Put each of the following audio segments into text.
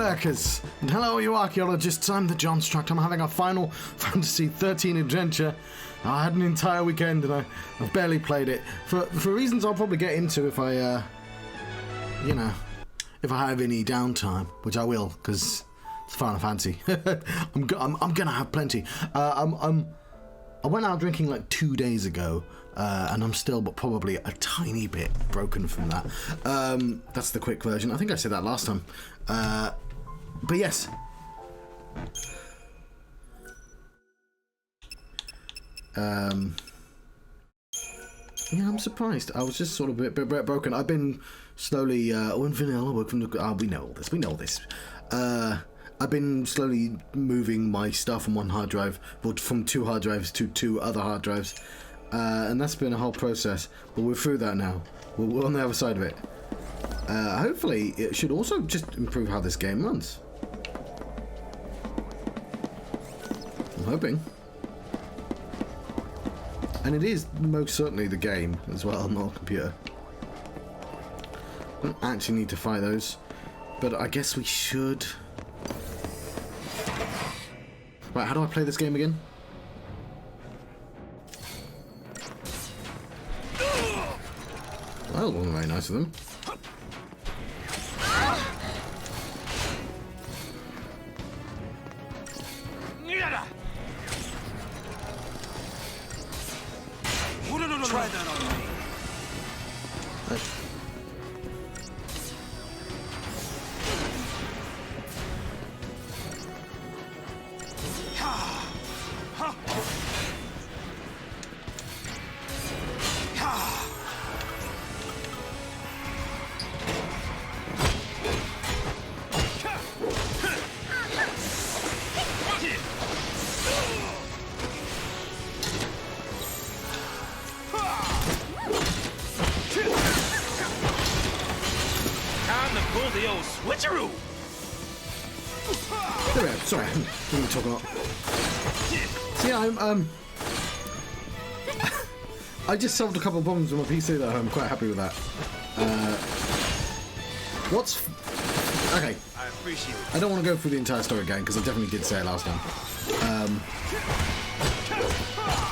lurkers, and hello you archaeologists. I'm the Johnstruct. I'm having a final Fantasy XIII adventure. I had an entire weekend and I've barely played it for reasons I'll probably get into if I if I have any downtime, which I will, because it's Final Fantasy. I'm gonna have plenty. I went out drinking like 2 days ago, and I'm still but probably a tiny bit broken from that. That's the quick version. I think I said that last time. But yes. Yeah, I'm surprised. I was just sort of a bit broken. I've been slowly, when vanilla work from the, we know all this. I've been slowly moving my stuff from one hard drive, from 2 hard drives to 2 other hard drives, and that's been a whole process. But we're through that now. We're on the other side of it. Hopefully, it should also just improve how this game runs. I'm hoping. And it is most certainly the game as well, not a computer. I don't actually need to fight those, but I guess we should. Right, how do I play this game again? Well, wasn't very nice of them. Try that on me. The old switcheroo. There we go. Sorry, I didn't talk a lot. So yeah, I just solved a couple of problems with my PC though. I'm quite happy with that. Okay. I appreciate it. I don't want to go through the entire story again because I definitely did say it last time.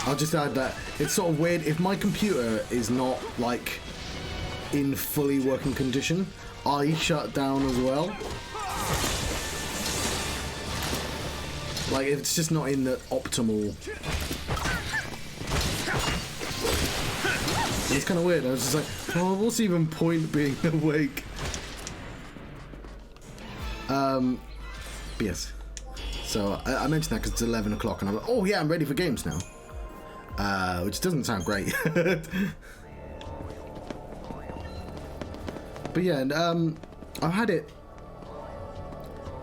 I'll just add that it's sort of weird if my computer is not like in fully working condition. I shut down as well. Like, it's just not in the optimal. It's kind of weird. I was just like, oh, what's even point being awake? But yes. So I mentioned that because it's 11 o'clock, and I'm like, oh yeah, I'm ready for games now. Which doesn't sound great. But yeah, and I've had it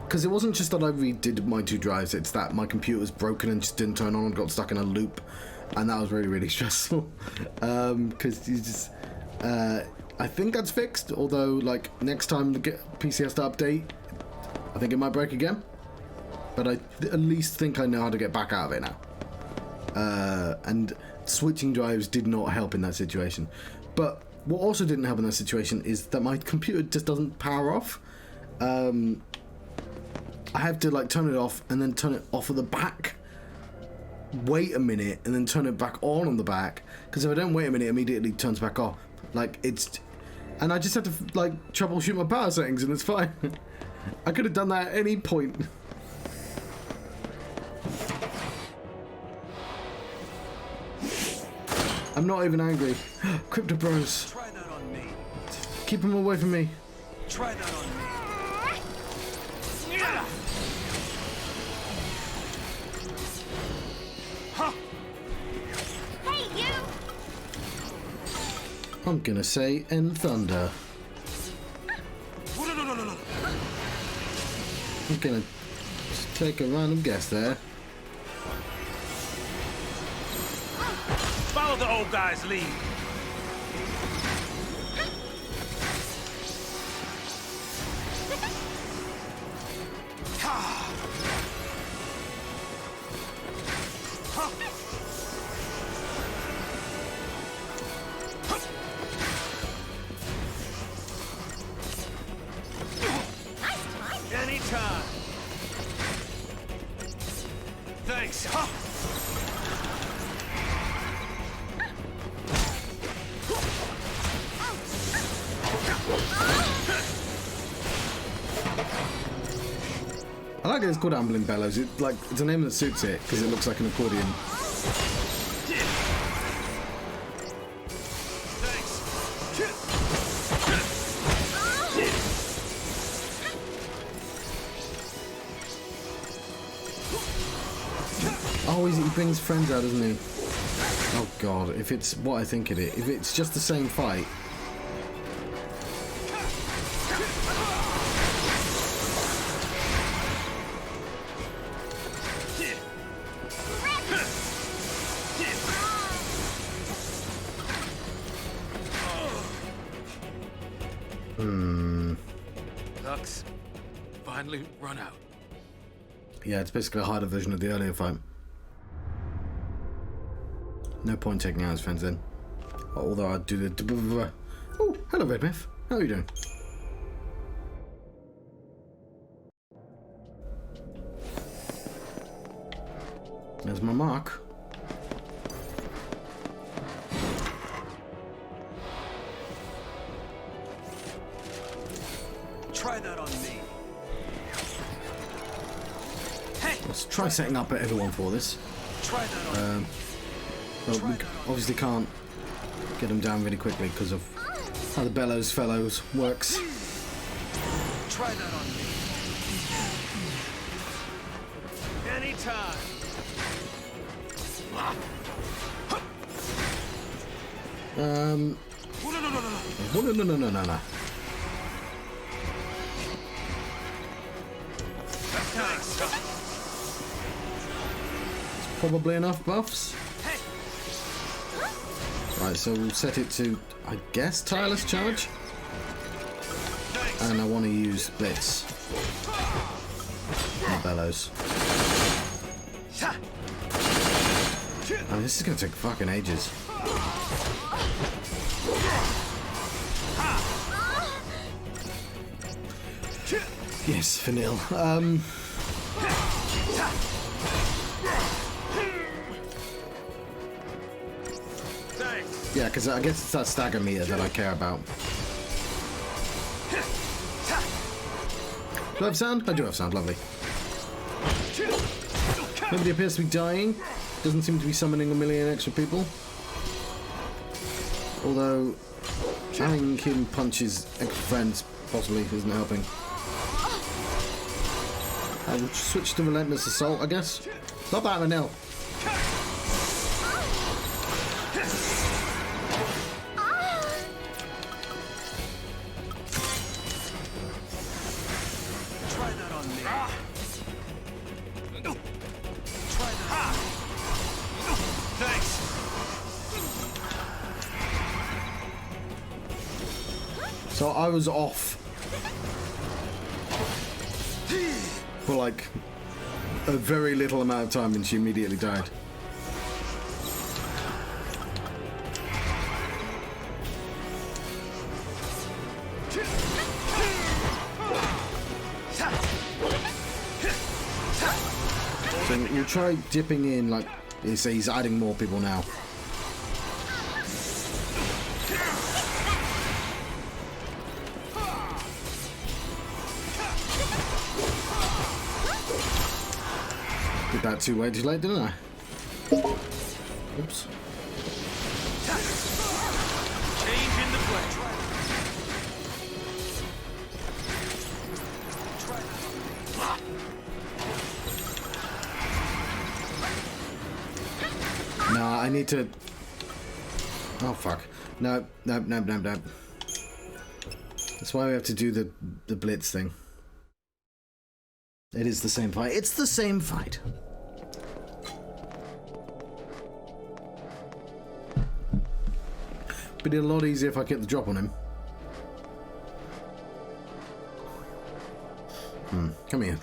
because it wasn't just that I redid my 2 drives, it's that my computer was broken and just didn't turn on and got stuck in a loop, and that was really, really stressful. Because you just I think that's fixed, although like next time the PC has to update, I think it might break again, but I at least think I know how to get back out of it now. And switching drives did not help in that situation. But what also didn't help in that situation is that my computer just doesn't power off. I have to like turn it off and then turn it off at the back, wait a minute and then turn it back on the back, because if I don't wait a minute, it immediately turns back off. Like it's, and I just have to like troubleshoot my power settings and it's fine. I could have done that at any point. I'm not even angry. Crypto Bros. Try that on me. Keep them away from me. Try that on me. Huh. Hey, you! I'm gonna say in thunder. I'm gonna just take a random guess there. Follow the old guy's lead. Anytime. Thanks. Huh. I like that it's called Ambling Bellows. It's a name that suits it because it looks like an accordion. Oh, he brings friends out, doesn't he? Oh god, if it's what I think it is, if it's just the same fight. Luck's finally run out. Yeah, it's basically a harder version of the earlier fight. No point taking out his friends then. Although I'd do the... Oh, hello Red Myth. How are you doing? There's my mark. Try that on me. Hey! Let's try setting up everyone for this. Try that on me. Well, we obviously can't get them down really quickly because of how the Bellows Fellows works. Try that on me. Anytime. No. It's probably enough buffs. Right, so we'll set it to, I guess, Tireless Charge. And I want to use Blitz. Not Bellows. Oh, this is going to take fucking ages. Yes, for nil. Yeah, because I guess it's that stagger meter that I care about. Do I have sound? I do have sound, lovely. Nobody appears to be dying. Doesn't seem to be summoning a million extra people. Although, having him punch his extra friends possibly isn't helping. I will switch to Relentless Assault, I guess. Not that, Manel. Try that on me. Try that. Thanks. So I was off for like a very little amount of time and she immediately died. So we'll try dipping in, like, he's adding more people now. Did that way too late, didn't I? Oops. Change in the play. Nah, I need to... Oh, fuck. No. That's why we have to do the blitz thing. It is the same fight. It's the same fight. But it'd be a lot easier if I get the drop on him. Come here.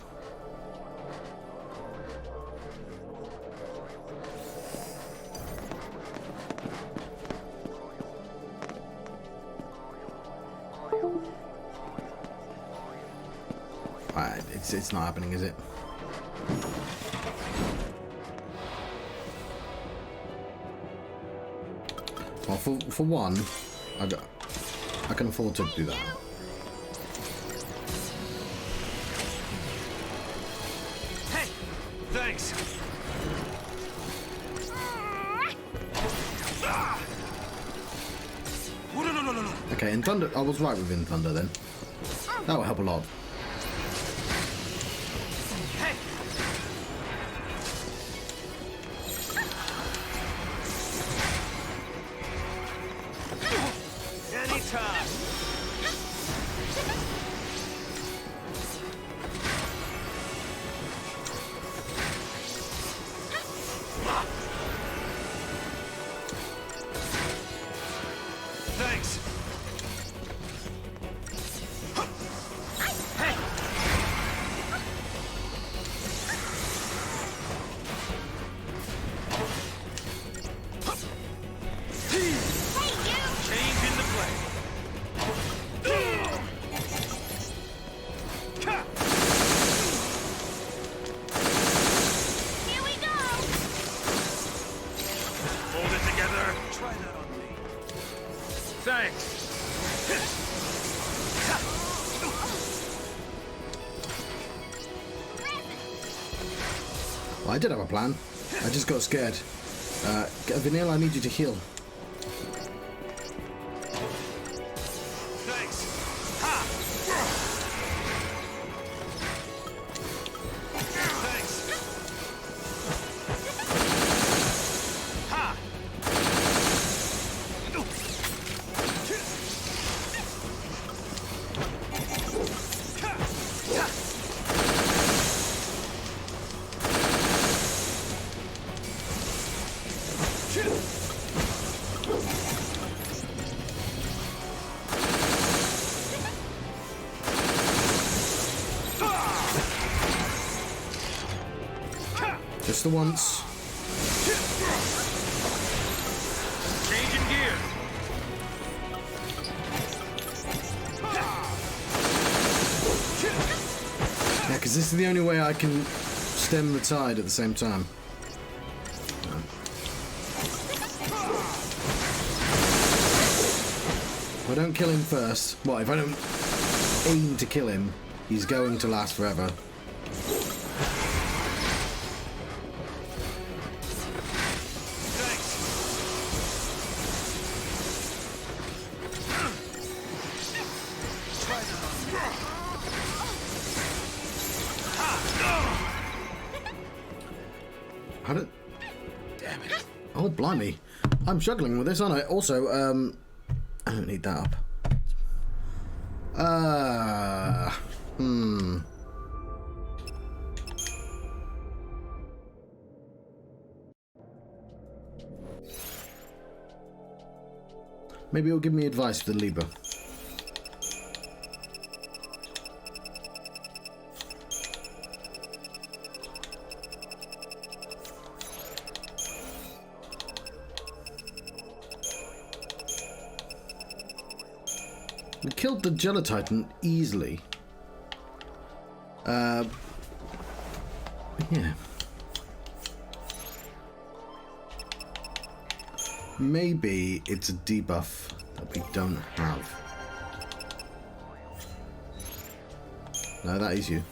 It's not happening, is it? Well, for one, I can afford to do that. Hey, thanks. No. Okay, in Thunder, I was right with In Thunder then. That will help a lot. Hey. Anytime. Thanks. Hey. Change in the play. Here we go! Hold it together. Try that on me. Thanks. Well, I did have a plan. I just got scared. Vanilla, I need you to heal. Thanks. Ha! Thanks. Ha! Just the once. Changing gears. Yeah, because this is the only way I can stem the tide at the same time. If I don't kill him first, well, if I don't aim to kill him, he's going to last forever. Thanks. Try that on me. How did... Damn it. Oh, blimey. I'm struggling with this, aren't I? Also, I don't need that up. Maybe it'll give me advice for the Libra. We killed the Gelatitan easily. Yeah. Maybe it's a debuff that we don't have. No, that is you.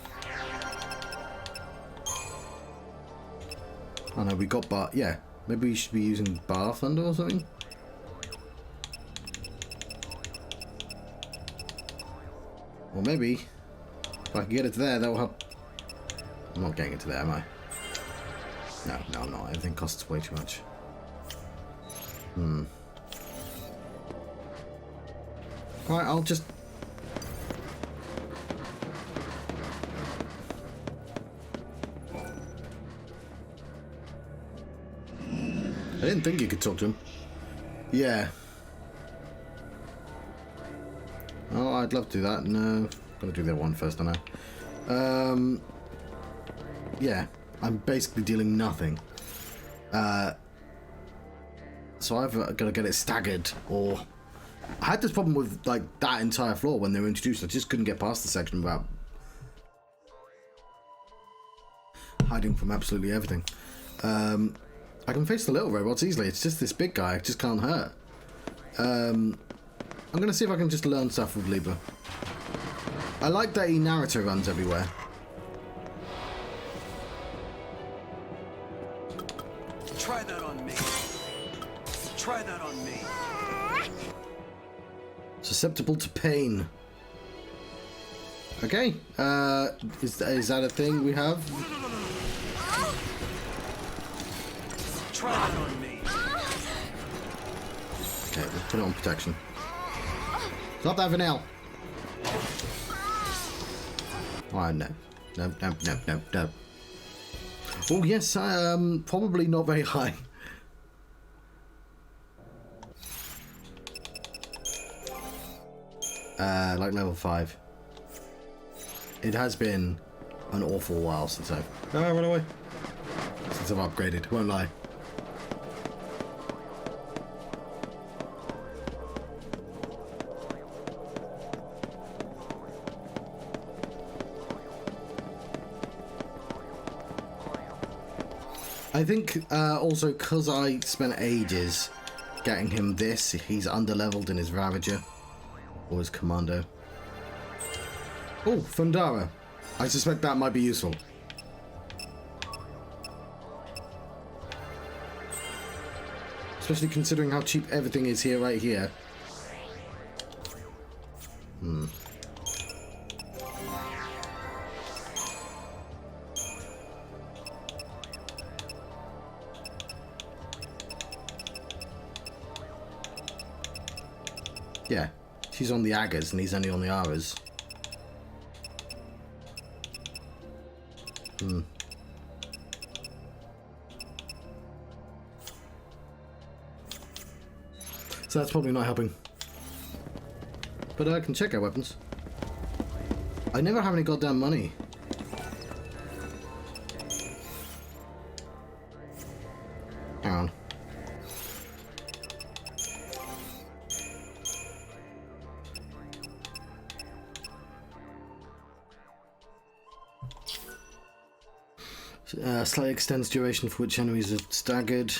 Oh no, we got Bar. Yeah, maybe we should be using Bar Thunder or something. Or maybe if I can get it to there, that will help. I'm not getting it to there, am I? No, I'm not. Everything costs way too much. Alright, I'll just... I didn't think you could talk to him. Yeah. Oh, I'd love to do that. No. Gotta do that one first, don't I? Yeah. I'm basically dealing nothing. So I've got to get it staggered, or... I had this problem with, like, that entire floor when they were introduced. I just couldn't get past the section without hiding from absolutely everything. I can face the little robots easily. It's just this big guy I just can't hurt. I'm gonna see if I can just learn stuff with Libra. I like that he Naruto runs everywhere. Try that on me. Try that on me. Susceptible to pain. Okay. Is that a thing we have? Try that on me. Okay, let's put it on protection. Stop that, Vanille. Oh, no. No. Oh, yes, probably not very high. Like level 5. It has been an awful while since I've... Oh, run away. Since I've upgraded, won't lie. I think also because I spent ages getting him this, he's underleveled in his Ravager or his Commando. Oh, Fundara. I suspect that might be useful. Especially considering how cheap everything is here, right here. Yeah, she's on the Aggers and he's only on the Aras. So that's probably not helping. But I can check our weapons. I never have any goddamn money. Hang on. Slightly extends duration for which enemies are staggered.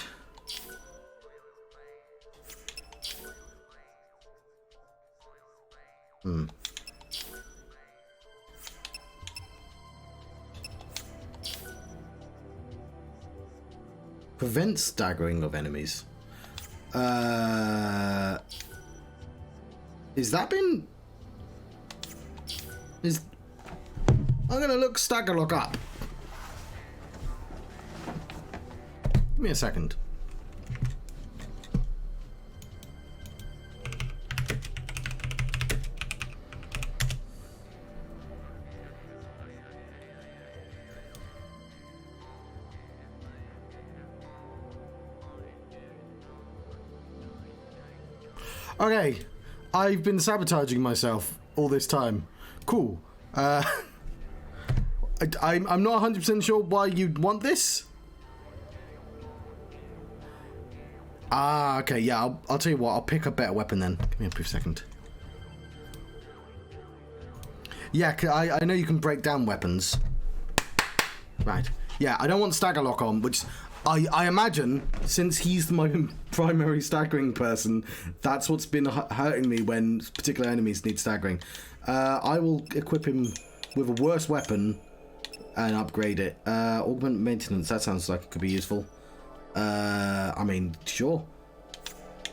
Prevents staggering of enemies. Is that been... I'm gonna look stagger lock up. Give me a second. Okay, I've been sabotaging myself all this time. Cool. I'm not 100% sure why you'd want this. Ah, okay, yeah, I'll tell you what, I'll pick a better weapon then. Give me a brief second. Yeah, I know you can break down weapons. Right. Yeah, I don't want stagger lock on, which I imagine, since he's my primary staggering person, that's what's been hurting me when particular enemies need staggering. I will equip him with a worse weapon and upgrade it. Augment maintenance, that sounds like it could be useful. I mean, sure.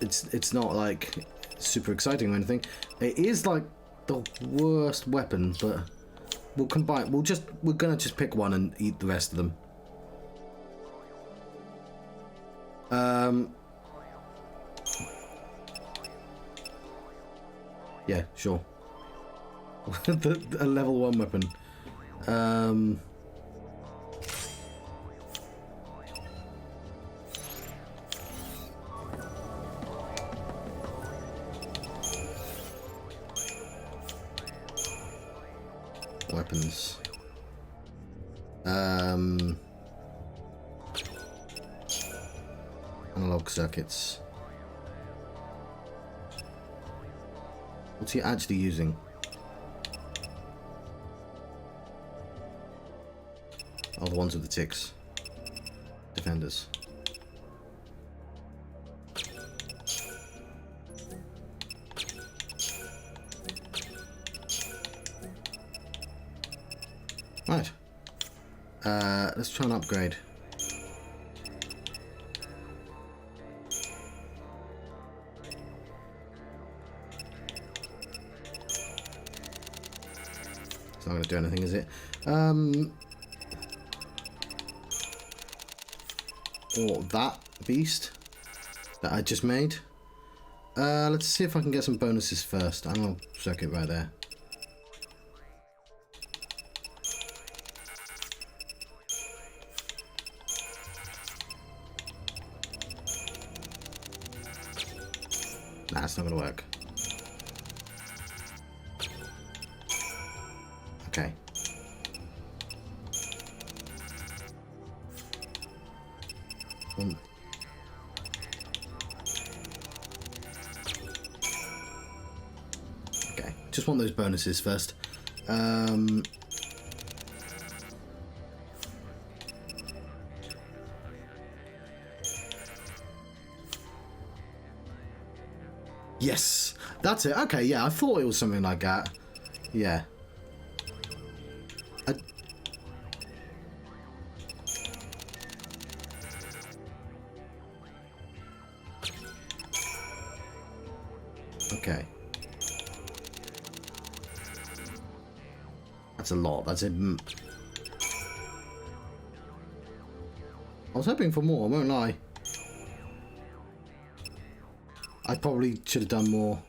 It's not like super exciting or anything. It is like the worst weapon, but we'll combine. We're gonna just pick one and eat the rest of them. Yeah, sure. A level 1 weapon. Weapons. Analog circuits. What's he actually using? Oh, the ones with the ticks. Defenders. Right. Let's try and upgrade. It's not going to do anything, is it? Or that beast that I just made. Let's see if I can get some bonuses first. And I'll circuit right there. Nah, it's not going to work. Okay. Okay, just want those bonuses first. Yes, that's it. Okay, yeah, I thought it was something like that. Yeah. Okay. That's a lot. That's it. I was hoping for more, I won't lie. I probably should have done more.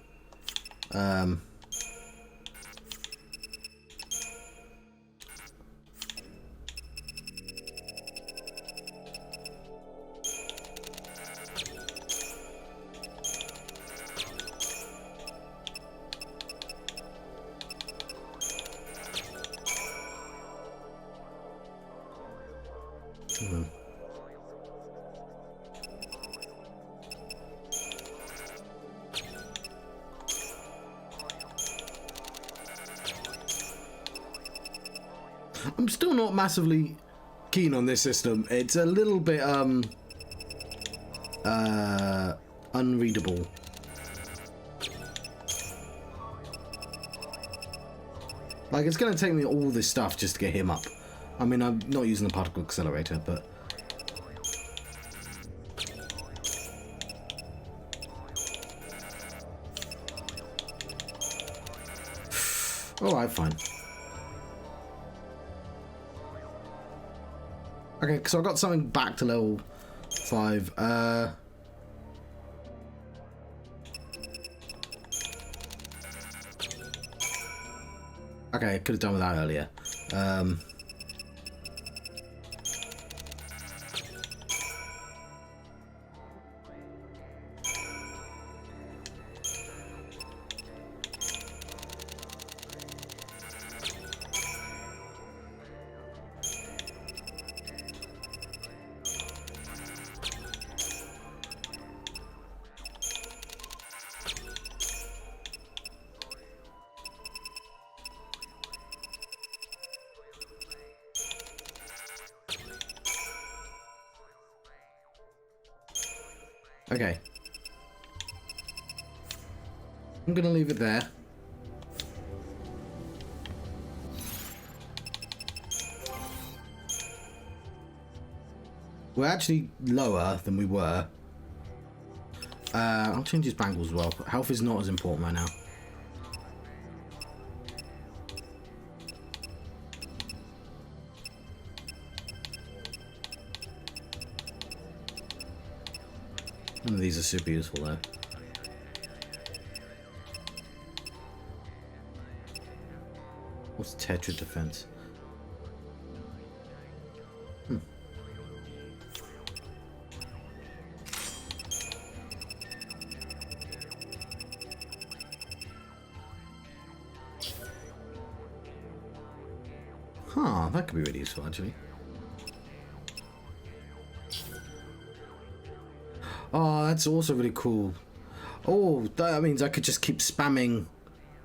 I'm still not massively keen on this system. It's a little bit unreadable. Like, it's gonna take me all this stuff just to get him up. I mean, I'm not using the particle accelerator, but alright, fine. Okay, so I got something back to level 5. Okay, I could have done with that earlier. Okay. I'm gonna leave it there. We're actually lower than we were. I'll change his bangles as well. Health is not as important right now. None of these are super useful though. What's Tetra defense? Huh, that could be really useful actually. Oh, that's also really cool. Oh, that means I could just keep spamming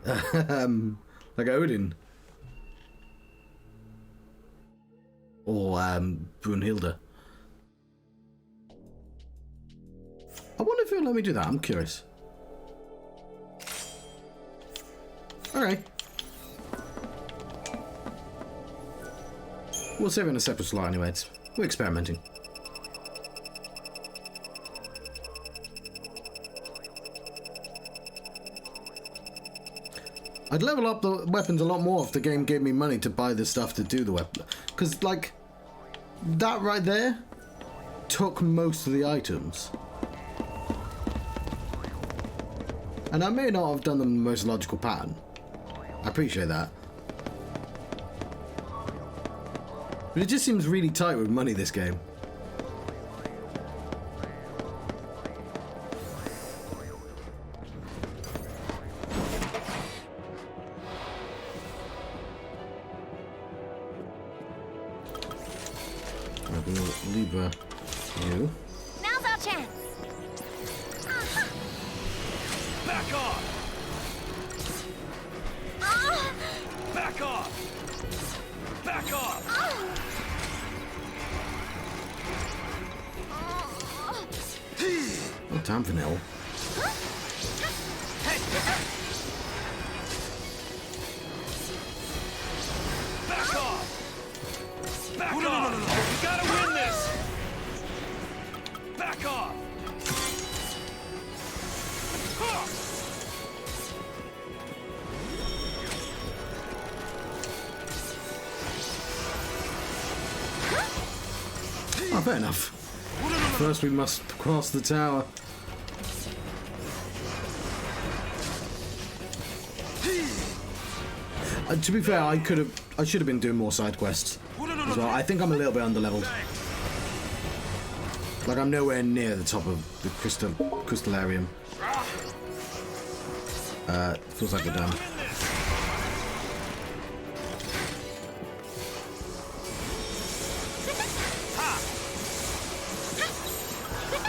like Odin. Or Brunhilde. I wonder if it'll let me do that. I'm curious. Alright. We'll save it in a separate slot anyway. We're experimenting. I'd level up the weapons a lot more if the game gave me money to buy the stuff to do the weapon. Because, like, that right there took most of the items. And I may not have done them in the most logical pattern. I appreciate that. But it just seems really tight with money, this game. Libra, you. Now's our chance. Back off! Back off! Back off! No time for nil. Back off! Back off! We gotta win this! Back off! Oh, fair enough. First we must cross the tower. To be fair, I should have been doing more side quests as well. I think I'm a little bit underleveled. Like, I'm nowhere near the top of the crystallarium. Feels like we're done.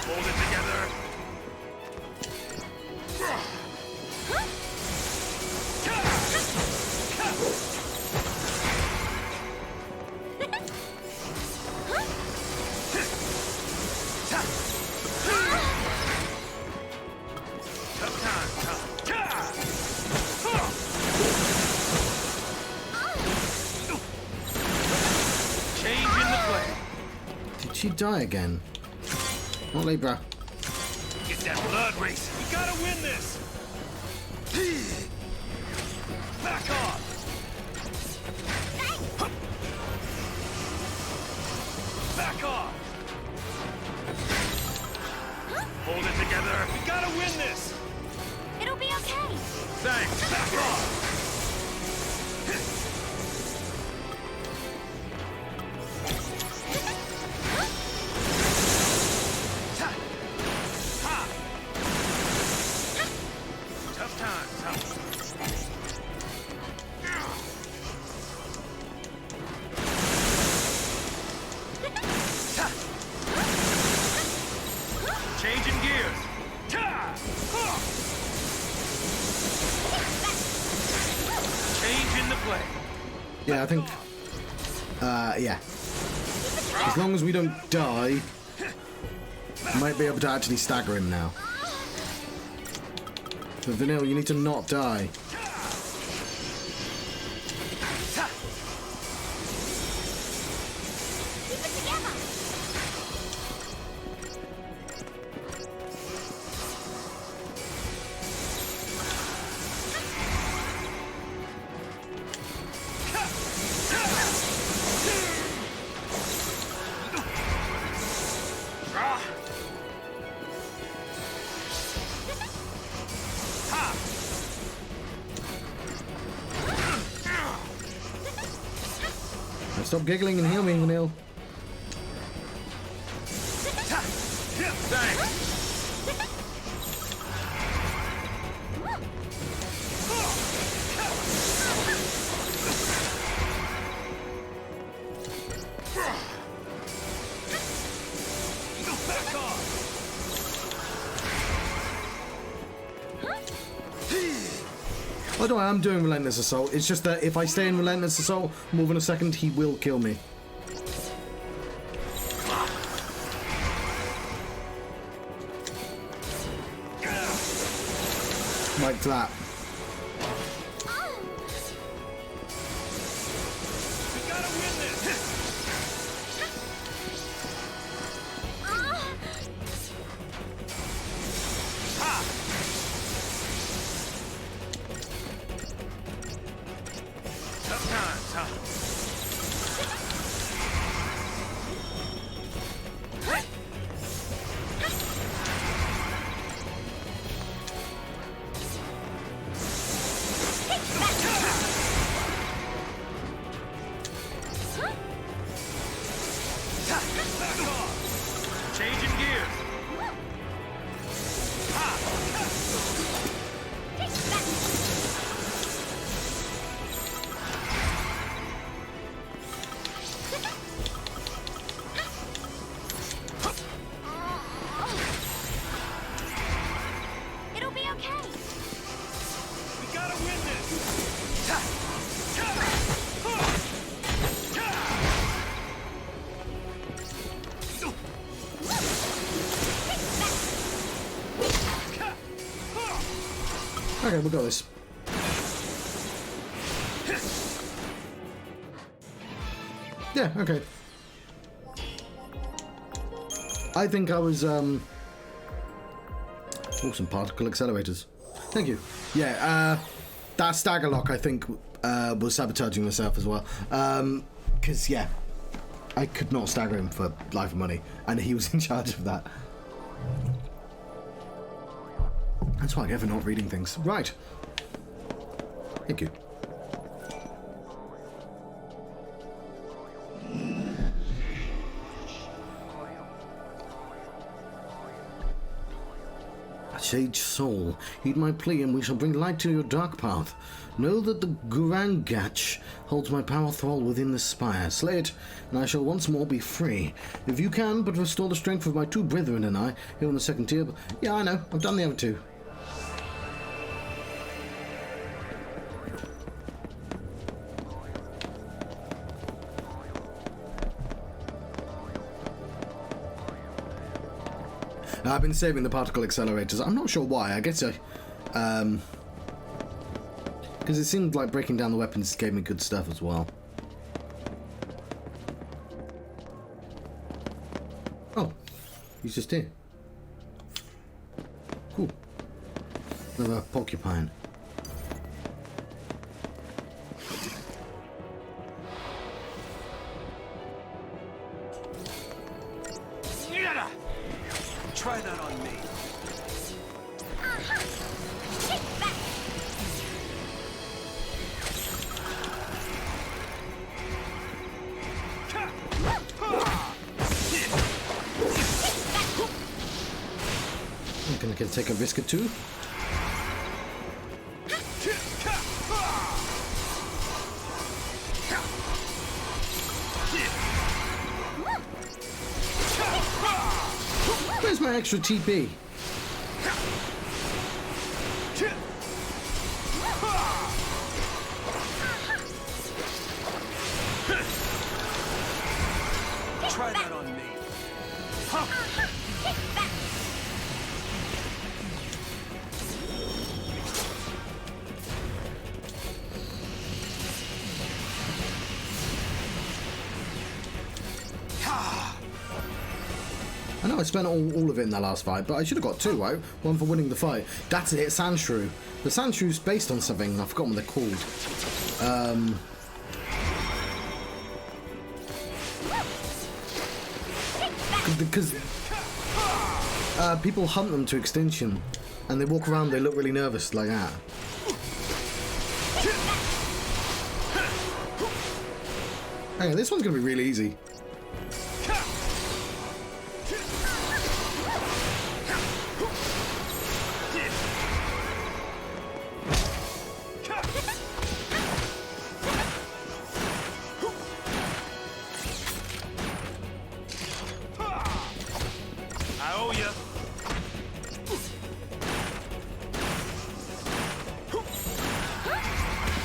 Hold it together. Did she die again? Not Libra. Get that blood racing. We gotta win this. Back off. Back off. Hold it together. We gotta win this. It'll be okay. Thanks. Back off. Changing gears. Changing the play. Yeah, I think. Yeah. As long as we don't die, I might be able to actually stagger him now. But Vanille, you need to not die. Keep it together. Stop giggling and heal me, Vanille. Thanks. Back off. By the way, I'm doing Relentless Assault. It's just that if I stay in Relentless Assault more than a second, he will kill me. back to that. We gotta win this. Ha! Tough times, huh? Changing gears. It'll be okay. We gotta win this. Okay, we got this. Yeah, okay. I think I was, oh, some particle accelerators. Thank you. Yeah, that stagger lock, I think, was sabotaging myself as well. Because, yeah, I could not stagger him for life and money, and he was in charge of that. That's why I get for not reading things. Right. Thank you. Sage soul, heed my plea and we shall bring light to your dark path. Know that the Gurangach holds my power thrall within the spire. Slay it, and I shall once more be free. If you can, but restore the strength of my two brethren and I, here on the second tier. Yeah, I know, I've done the other two. I've been saving the particle accelerators. I'm not sure why. I guess because it seemed like breaking down the weapons gave me good stuff as well. Oh, he's just here. Cool. Another porcupine. Try that on me. I'm gonna take a risk or two. Where's my extra TP? Try that on me. I know I spent all of it in that last fight, but I should have got two, right? One for winning the fight. That's it, Sandshrew. The Sandshrew's based on something. I've forgotten what they're called. Because people hunt them to extinction, and they walk around, they look really nervous like that. Hang on, this one's going to be really easy. I owe ya.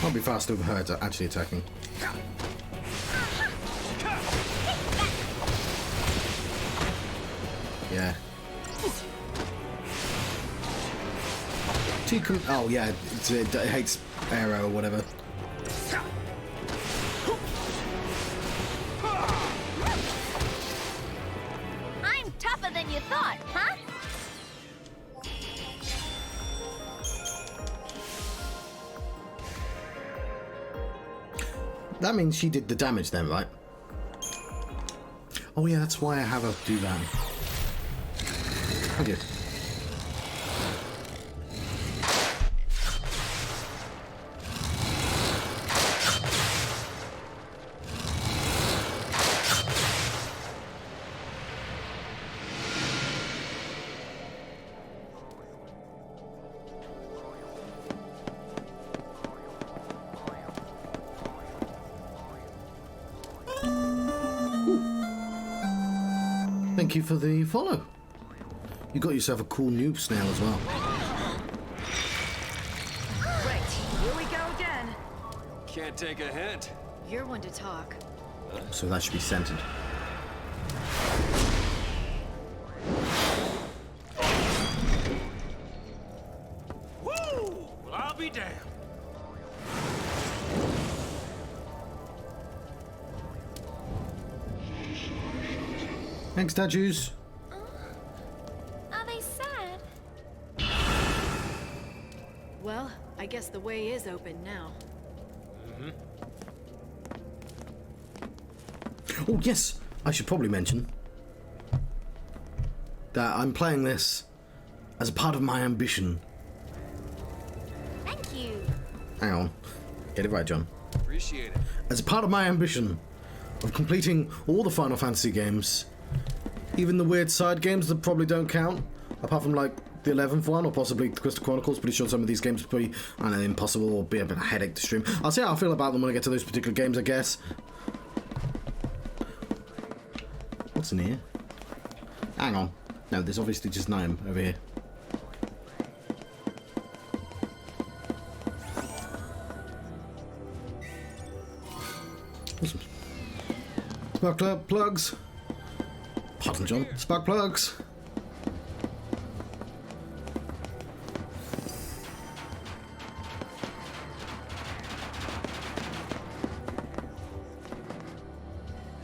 I'll be faster with her actually attacking. Yeah. she can... Oh, yeah, it hates arrow or whatever. I'm tougher than you thought, huh? That means she did the damage then, right? Oh, yeah, that's why I have her do that. Thank you. Thank you for the follow. You got yourself a cool noob snail as well. Right, here we go again. Can't take a hint. You're one to talk. So that should be centered. Woo! Well, I'll be damned. Thanks, statues. Are they sad? Well, I guess the way is open now. Oh, yes. I should probably mention that I'm playing this as a part of my ambition. Thank you. Hang on. Get it right, John. Appreciate it. As a part of my ambition of completing all the Final Fantasy games, even the weird side games that probably don't count, apart from like the 11th one or possibly the Crystal Chronicles. Pretty sure some of these games would be, I don't know, impossible or be a bit of a headache to stream. I'll see how I feel about them when I get to those particular games, I guess. What's in here? Hang on. No, there's obviously just Gnome over here. Awesome. Spark plugs. Pardon, John. Spark plugs.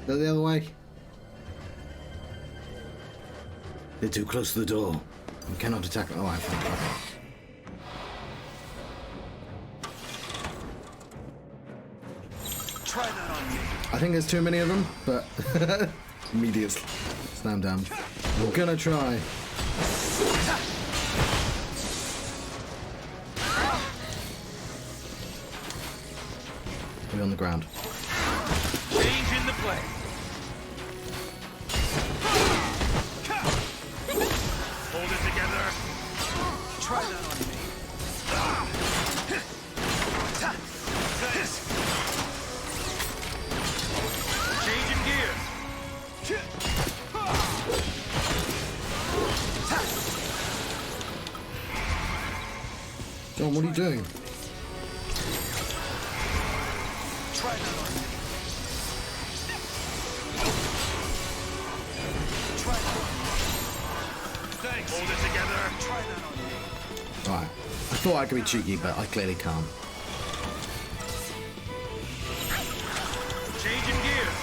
Go the other way. They're too close to the door. We cannot attack. Oh, I found it. Try that on me. I think there's too many of them, but immediate slam down. We're gonna try. We're on the ground. Change in the play. Hold it together. Try that on me. This. Changing gears. John, what are you doing? Try that on me. Try that on me. Thanks. Hold it together. Try that on me. Alright. I thought I could be cheeky, but I clearly can't. Changing gears.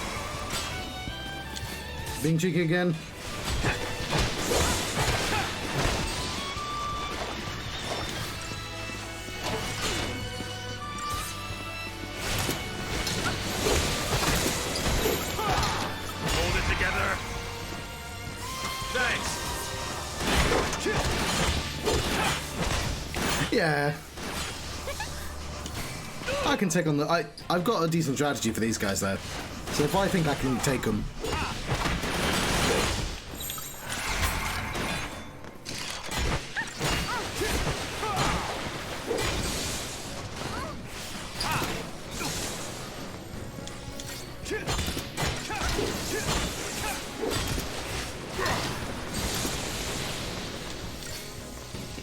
Being cheeky again. Hold it together. Thanks. Yeah. I can take on the... I've got a decent strategy for these guys, though. So if I think I can take them...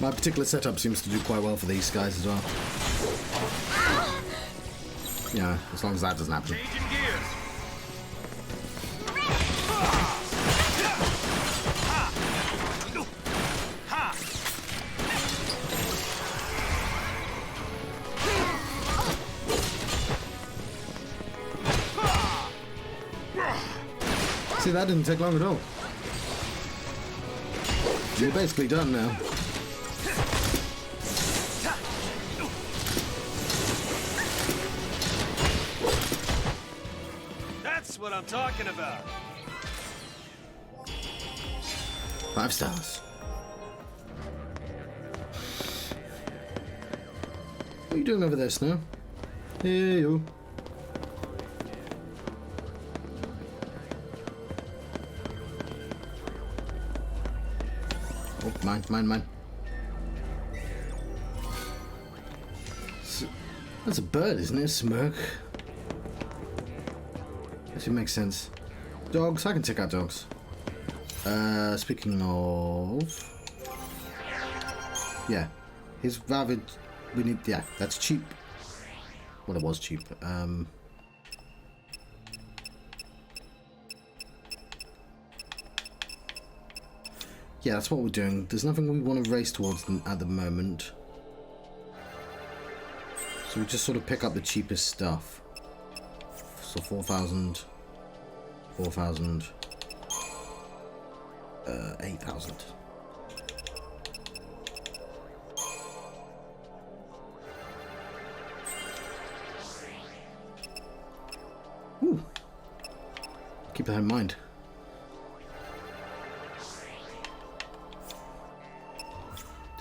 My particular setup seems to do quite well for these guys as well. Yeah, as long as that doesn't happen. Changing gears. See, that didn't take long at all. You're basically done now. That's what I'm talking about. 5 stars. What are you doing over there, Snow? Hey, you. Oh, mine. That's a bird, isn't it? A smirk. Actually makes sense. Dogs, I can check out dogs. Speaking of... Yeah. His Ravid... We need... Yeah, that's cheap. Well, it was cheap. Yeah, that's what we're doing. There's nothing we want to race towards at the moment. So we just sort of pick up the cheapest stuff. So 4,000... 4,000... 8,000. Ooh. Keep that in mind.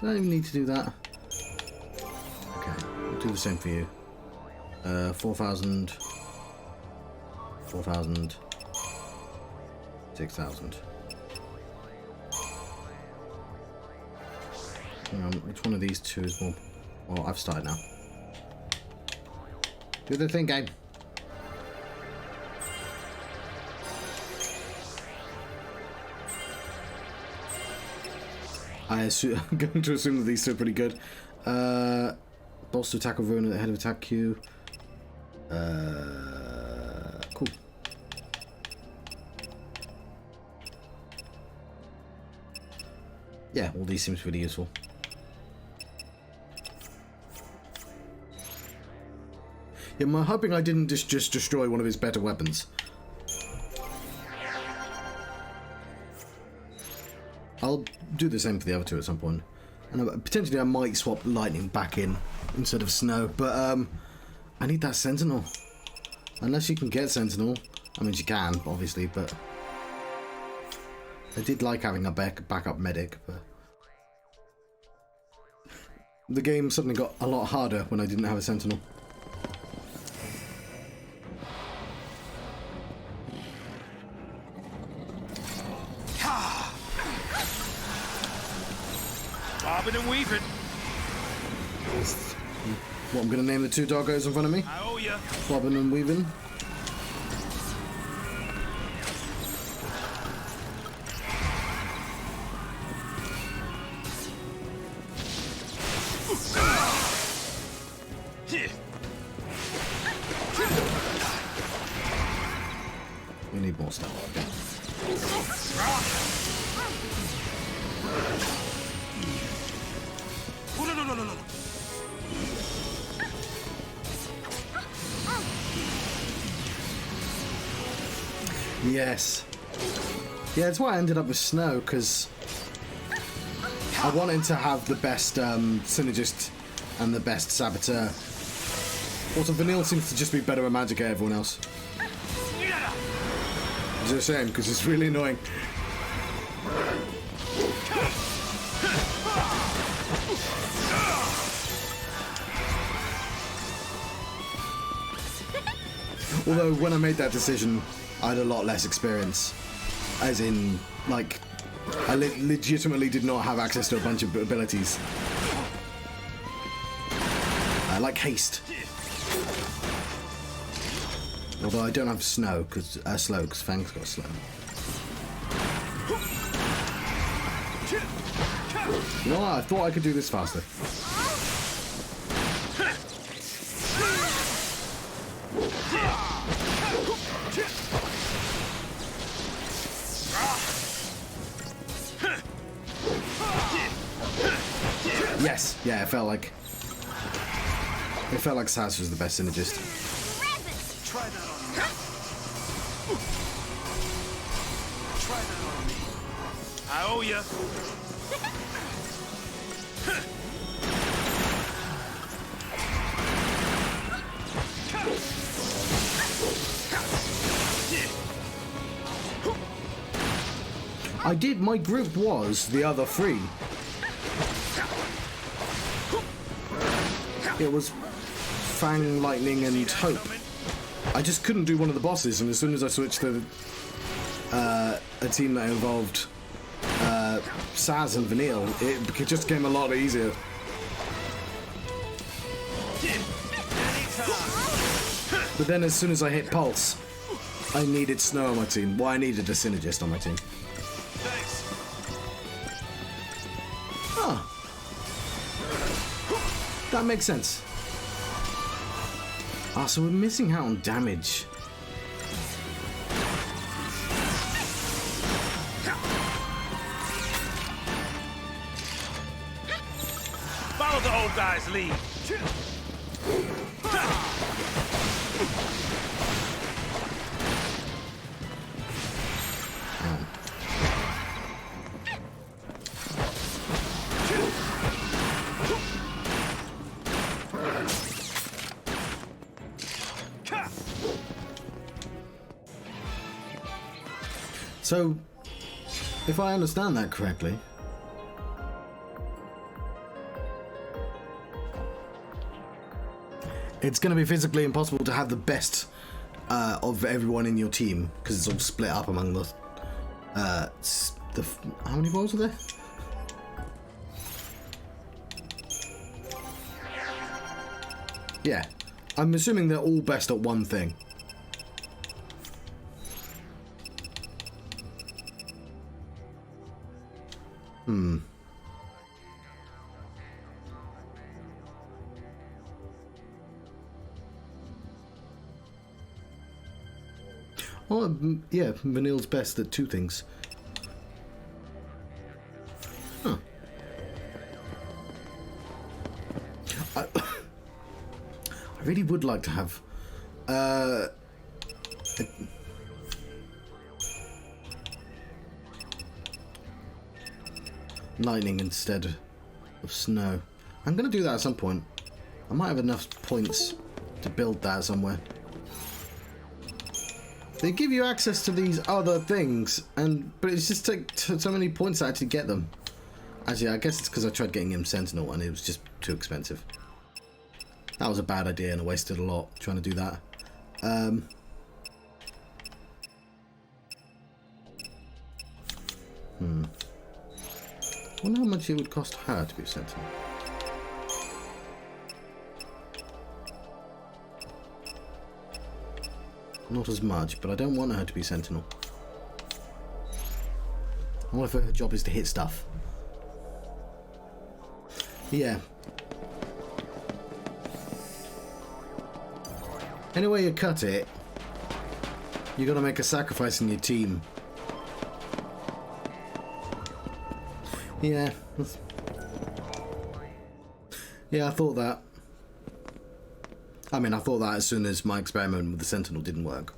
Did I even need to do that? Okay, I'll do the same for you. 4,000. 4,000. 6,000. Which one of these two is more... Well, I've started now. Do the thing, game. I'm going to assume that these two are pretty good. Boss to attack or ruin at the head of attack queue. Cool. Yeah, all these seems really useful. Yeah, I'm hoping I didn't just destroy one of his better weapons. I'll do the same for the other two at some point. And potentially I might swap lightning back in instead of snow, but I need that sentinel. Unless you can get sentinel. I mean, you can, obviously, but I did like having a backup medic, but the game suddenly got a lot harder when I didn't have a sentinel. Bobbing and weaving. What I'm going to name the two doggos in front of me? I owe ya. Bobbing and weaving. We need more stuff. Okay. No. Yes. Yeah, that's why I ended up with snow, because I wanted to have the best synergist and the best saboteur. Also, Vanille seems to just be better at magic at everyone else. It's a shame, because it's really annoying. Although, when I made that decision, I had a lot less experience. As in, like, I legitimately did not have access to a bunch of abilities. Like haste. Although I don't have snow, because slow, because Fang's got slow. You know what? I thought I could do this faster. Yes, yeah, it felt like Sass was the best synergist. Try that on me. Try that on me. I owe ya. I did. My group was the other three. It was Fang, Lightning, and Hope. I just couldn't do one of the bosses, and as soon as I switched to a team that involved Saz and Vanille, it just became a lot easier. But then as soon as I hit Pulse, I needed Snow on my team. Well, I needed a Synergist on my team. Oh. That makes sense. Ah, so we're missing out on damage. Follow the old guy's lead. So, if I understand that correctly, it's going to be physically impossible to have the best of everyone in your team because it's all split up among the how many balls are there? Yeah, I'm assuming they're all best at one thing. Well, yeah, Vanille's best at two things. Huh. I really would like to have lightning instead of snow. I'm going to do that at some point. I might have enough points to build that somewhere. They give you access to these other things, but it's just take so many points to actually get them. Actually, I guess it's because I tried getting him Sentinel and it was just too expensive. That was a bad idea and I wasted a lot trying to do that. I wonder how much it would cost her to be a Sentinel. Not as much, but I don't want her to be Sentinel. I wonder if her job is to hit stuff. Yeah. Any way you cut it, you gotta make a sacrifice in your team. Yeah. Yeah, I thought that. I mean, I thought that as soon as my experiment with the Sentinel didn't work.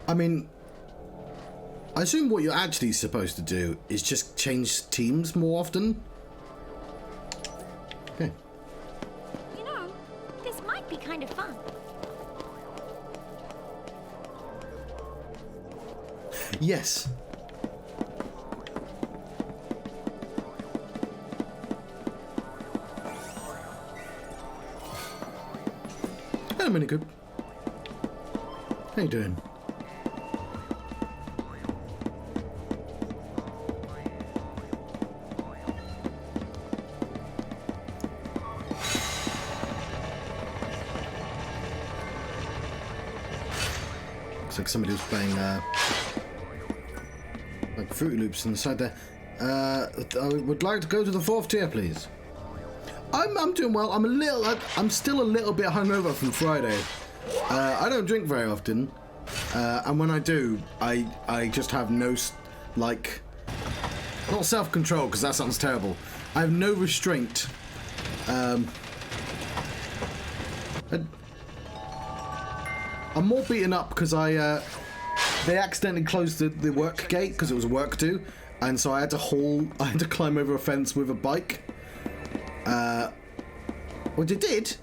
I mean, I assume what you're actually supposed to do is just change teams more often. Okay. You know, this might be kind of fun. Yes. Hello, Minicoop. How you doing? Looks like somebody was playing like Fruity Loops on the side there. I would like to go to the 4th tier, please. I'm doing well. I'm still a little bit hungover from Friday. I don't drink very often, and when I do, I just have no like, not self-control, because that sounds terrible. I have no restraint. I'm more beaten up because they accidentally closed the work gate because it was work due, and so I had to climb over a fence with a bike. Which I did.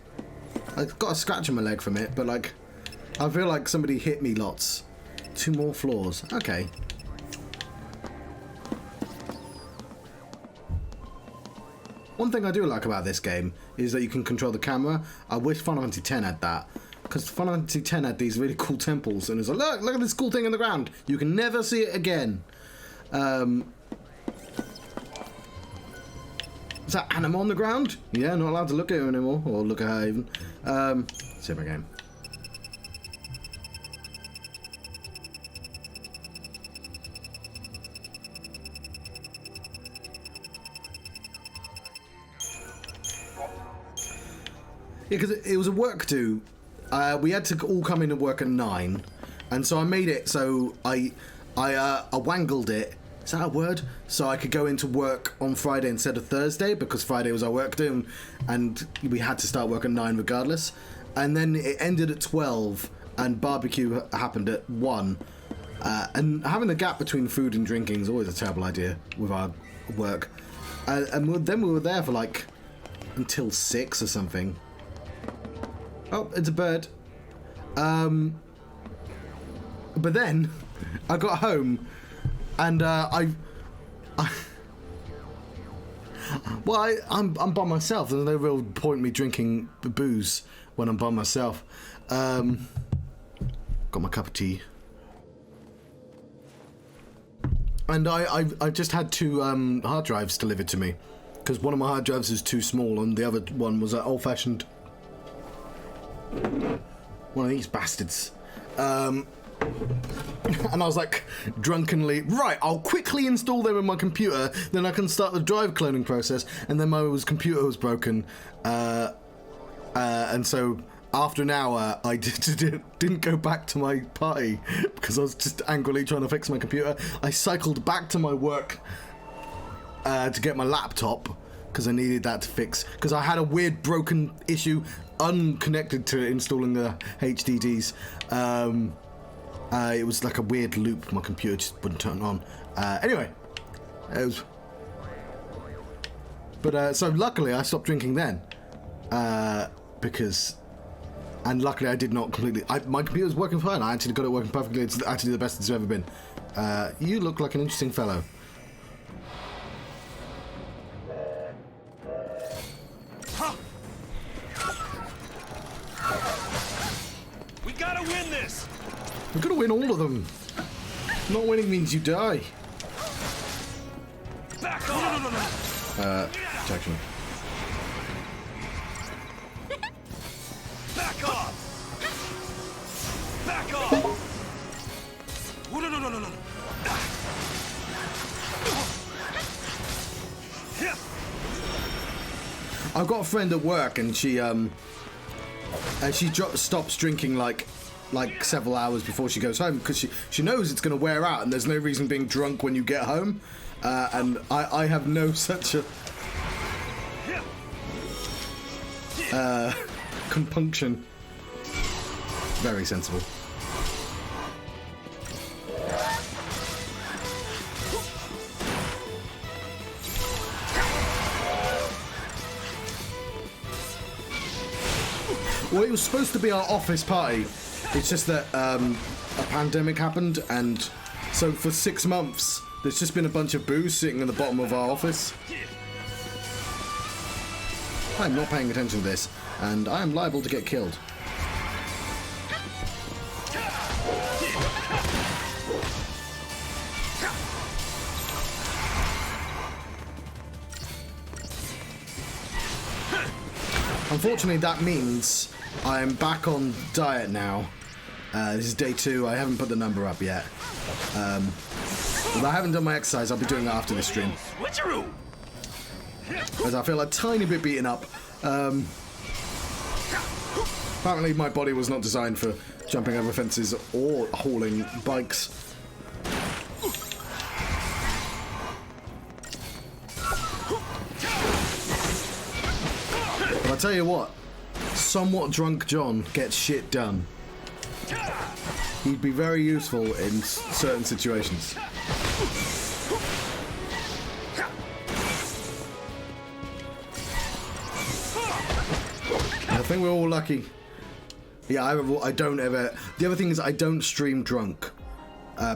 I got a scratch on my leg from it, but like, I feel like somebody hit me lots. 2 more floors. Okay. One thing I do like about this game is that you can control the camera. I wish Final Fantasy X had that. Because Final Fantasy X had these really cool temples, and it's like, look at this cool thing in the ground. You can never see it again. Is that animal on the ground? Yeah, not allowed to look at her anymore, or look at her even. Save my game. Yeah, because it was a work due. We had to all come in and work at 9, and so I made it so I wangled it. Is that a word? So I could go into work on Friday instead of Thursday, because Friday was our work due, and we had to start work at 9 regardless. And then it ended at 12, and barbecue happened at 1. And having a gap between food and drinking is always a terrible idea with our work. And then we were there for like until 6 or something. Oh, it's a bird. But then I got home and I'm by myself. There's no real point in me drinking booze when I'm by myself. Got my cup of tea. And I just had 2 hard drives delivered to me, because one of my hard drives is too small and the other one was old-fashioned. One of these bastards. And I was like, drunkenly, right, I'll quickly install them in my computer, then I can start the drive cloning process. And then my computer was broken. And so after an hour, I didn't go back to my party because I was just angrily trying to fix my computer. I cycled back to my work to get my laptop, because I needed that to fix, because I had a weird broken issue unconnected to installing the HDDs. It was like a weird loop. My computer just wouldn't turn on. Anyway, it was. But so luckily I stopped drinking then, because, and luckily I did not completely. My computer was working fine. I actually got it working perfectly. It's actually the best it's ever been. You look like an interesting fellow. We've got to win all of them. Not winning means you die. Back off! Protection. Back off! Back off! I've got a friend at work, and she stops drinking like several hours before she goes home, because she knows it's going to wear out and there's no reason being drunk when you get home. And I have no such a compunction. Very sensible. Well, it was supposed to be our office party. It's just that a pandemic happened, and so for 6 months there's just been a bunch of booze sitting in the bottom of our office. I'm not paying attention to this, and I am liable to get killed. Unfortunately, that means I'm back on diet now, This is day 2. I haven't put the number up yet. But I haven't done my exercise. I'll be doing that after this stream. Switcheroo! As I feel a tiny bit beaten up. Apparently my body was not designed for jumping over fences or hauling bikes. But I tell you what, somewhat drunk John gets shit done. He'd be very useful in certain situations. I think we're all lucky. Yeah, I don't ever. The other thing is I don't stream drunk.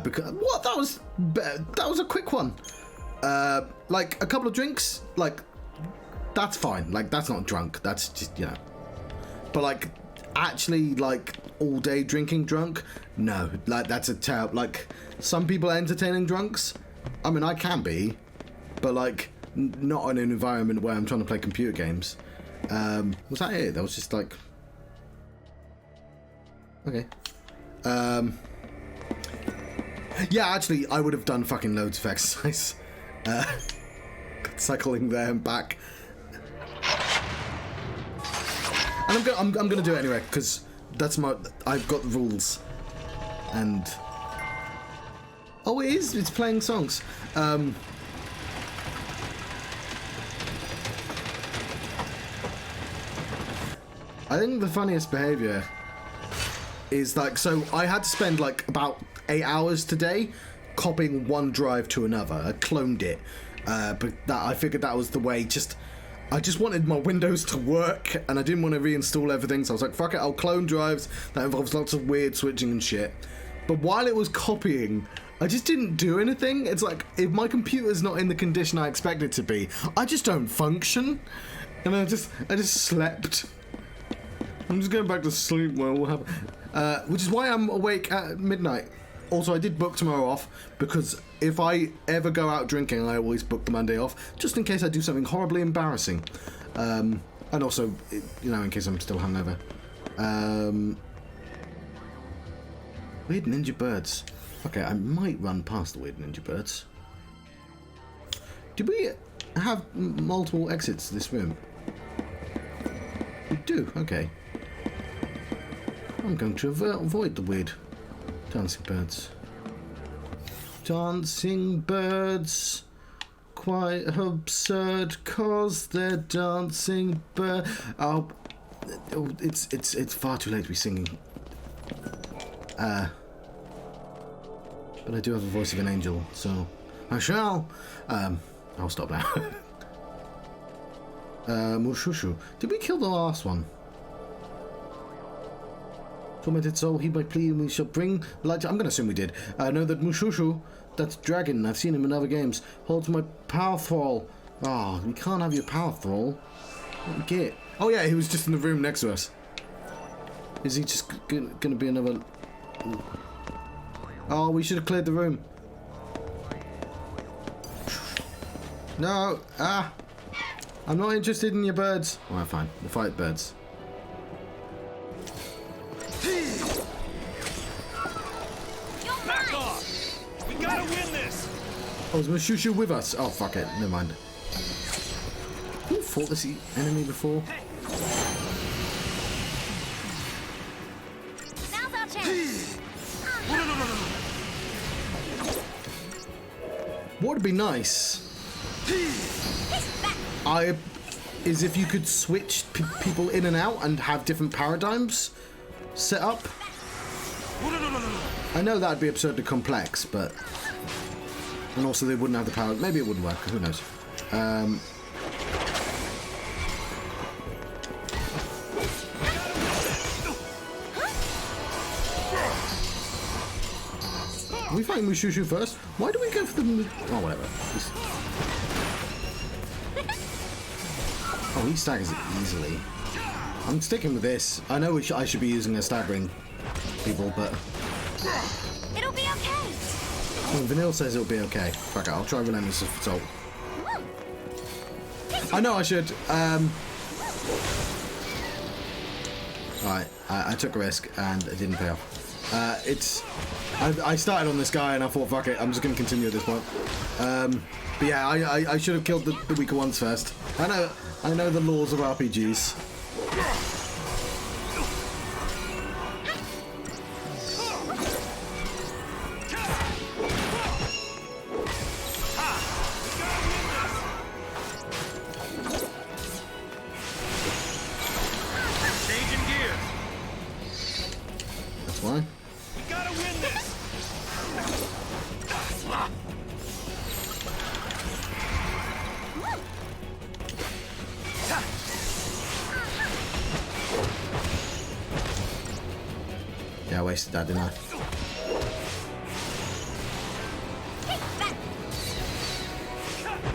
Because what? That was a quick one. Like a couple of drinks, like that's fine. Like that's not drunk. That's just, you know. But like actually like all day drinking drunk, no. Like that's a terrible. Like some people are entertaining drunks. I mean I can be, but like not in an environment where I'm trying to play computer games. Was that it? That was just like okay. Yeah, actually, I would have done fucking loads of exercise. Cycling there and back. And I'm gonna do it anyway, because that's I've got the rules. And... oh, it is? It's playing songs. I think the funniest behaviour is like, so I had to spend like about 8 hours today copying one drive to another. I cloned it, but I figured that was the way. I just wanted my Windows to work, and I didn't want to reinstall everything, so I was like, fuck it, I'll clone drives. That involves lots of weird switching and shit. But while it was copying, I just didn't do anything. It's like, if my computer's not in the condition I expect it to be, I just don't function. And I just slept. I'm just going back to sleep. Well, what happened? Which is why I'm awake at midnight. Also, I did book tomorrow off, because if I ever go out drinking, I always book the Monday off, just in case I do something horribly embarrassing. And also, you know, in case I'm still hungover. Weird Ninja Birds. Okay, I might run past the Weird Ninja Birds. Did we have multiple exits to this room? We do, okay. I'm going to avoid the weird dancing birds. Dancing birds, quite absurd, cause they're dancing birds. Oh, it's far too late to be singing. But I do have the voice of an angel, so I shall. I'll stop now. Mushushu. Did we kill the last one? Tormented soul, heed my plea, and we shall bring light to... I'm going to assume we did. I know that Mushushu, that's dragon, I've seen him in other games, holds my power thrall. Oh, we can't have your power thrall. What we get? Oh yeah, he was just in the room next to us. Is he just going to be another... oh, we should have cleared the room. No, I'm not interested in your birds. Alright, fine. We'll fight birds. Back off! We gotta win this! Oh, is Mushushu with us? Oh, fuck it. Never mind. Who fought this enemy before? Now's our chance. What would be nice is if you could switch people in and out and have different paradigms set up. I know that'd be absurdly complex, but... and also they wouldn't have the power. Maybe it wouldn't work, who knows. Are we fighting Mushushu first? Why do we go for the... oh, whatever. Oh, he staggers it easily. I'm sticking with this. I know I should be using a staggering people, but... It'll be okay. well, Vanille says it'll be okay. Fuck it, I'll try Relentless Assault. I know I should. Alright, I took a risk and it didn't pay off. I started on this guy and I thought, fuck it, I'm just going to continue at this point. But yeah, I should have killed the weaker ones first. I know the laws of RPGs. Changing gears. That's why. We gotta win this. Yeah, I wasted that, didn't I?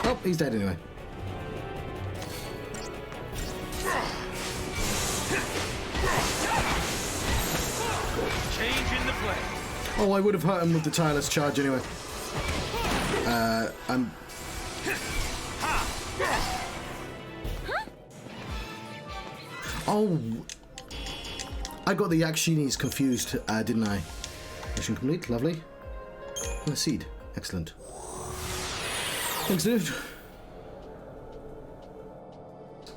Oh, he's dead anyway. Change in the play. Oh, I would have hurt him with the tireless charge anyway. I'm... Oh! I got the XIII's confused, didn't I? Mission complete, lovely. And a seed, excellent. Thanks, dude.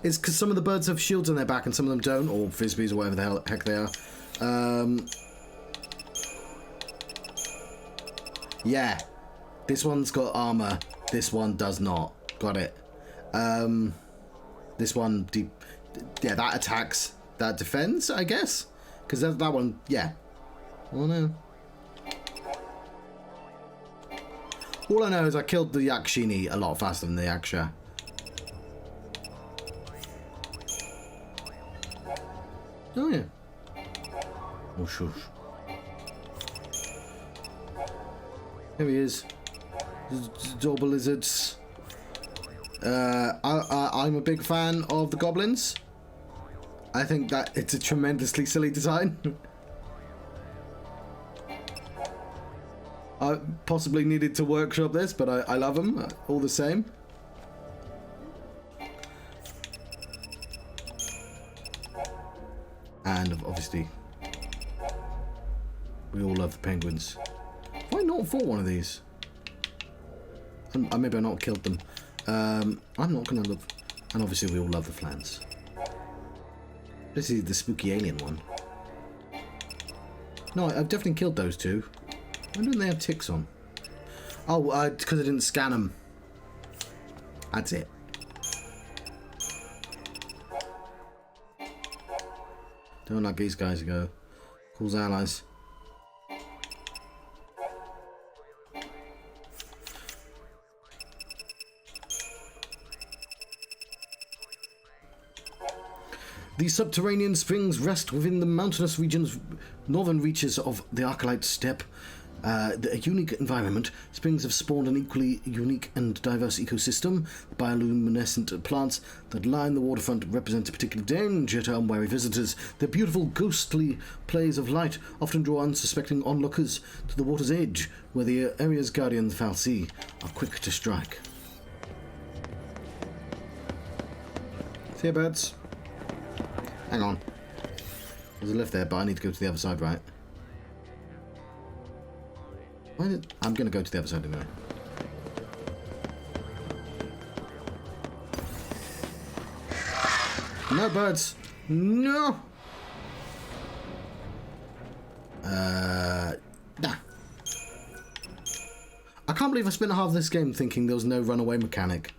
It's because some of the birds have shields on their back and some of them don't, or frisbees or whatever the heck they are. Yeah. This one's got armor. This one does not. Got it. This one, yeah, that attacks. That defends, I guess. Because that one, yeah. Oh no. All I know is I killed the XIII a lot faster than the Yaksha. Oh yeah. Oh shush. Here he is. Double lizards. I'm a big fan of the goblins. I think that it's a tremendously silly design. I possibly needed to workshop this, but I love them all the same. And obviously, we all love the penguins. Why not fought one of these? Maybe I not killed them. I'm not gonna love. And obviously, we all love the flans. This is the spooky alien one. No, I've definitely killed those two. Why don't they have ticks on? Oh, because I didn't scan them. That's it. Don't like these guys to go. Calls allies. These subterranean springs rest within the mountainous regions, northern reaches of the Archelite steppe. A unique environment. Springs have spawned an equally unique and diverse ecosystem. Bioluminescent plants that line the waterfront represent a particular danger to unwary visitors. Their beautiful, ghostly plays of light often draw unsuspecting onlookers to the water's edge, where the area's guardians, fal'Cie, are quick to strike. See ya, birds. Hang on. There's a lift there, but I need to go to the other side, right? I'm going to go to the other side anyway. No birds! No! Nah. I can't believe I spent half this game thinking there was no runaway mechanic.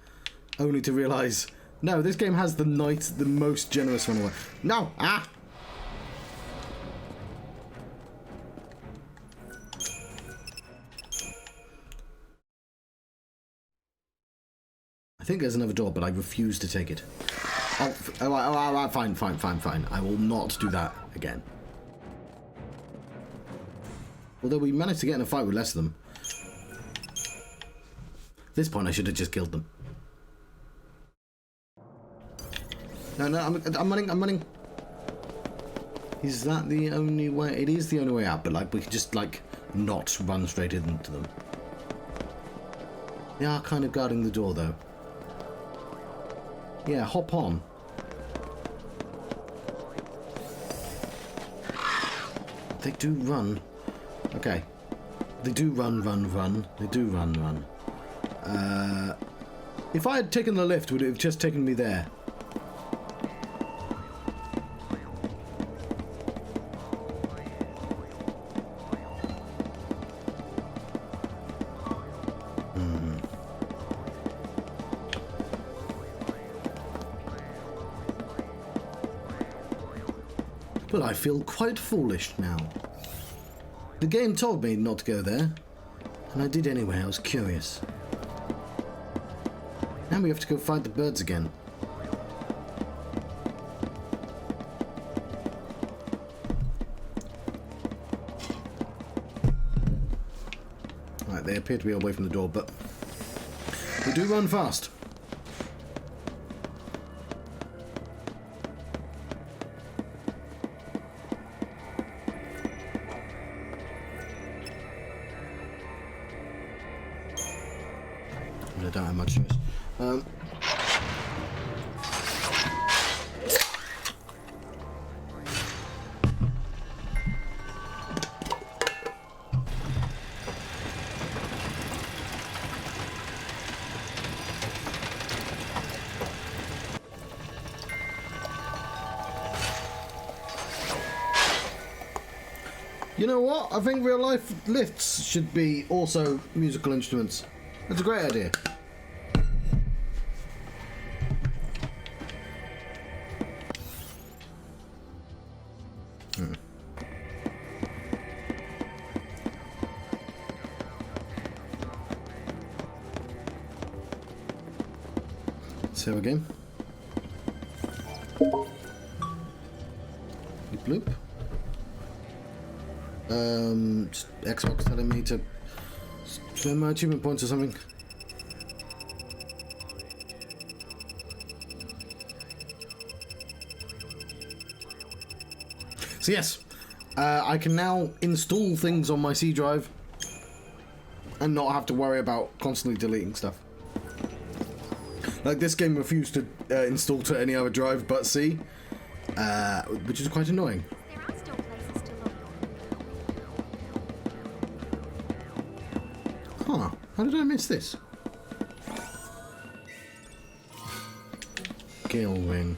Only to realise, no, this game has the most generous runaway. No! Ah! I think there's another door, but I refuse to take it. Oh, fine. I will not do that again. Although we managed to get in a fight with less of them. At this point, I should have just killed them. No, I'm running. Is that the only way? It is the only way out, but like we could just like not run straight into them. They are kind of guarding the door, though. Yeah, hop on. They do run. Okay. They do run. They do run. If I had taken the lift, would it have just taken me there? But I feel quite foolish now. The game told me not to go there, and I did anyway. I was curious. Now we have to go find the birds again. Right, they appear to be away from the door, but they do run fast. I don't have much choice. You know what? I think real life lifts should be also musical instruments. That's a great idea. Save again. Bloop. Xbox telling me to spend my achievement points or something. So yes, I can now install things on my C drive and not have to worry about constantly deleting stuff. Like, this game refused to install to any other drive but C, which is quite annoying. There are still places to look. Huh, how did I miss this? Gale ring.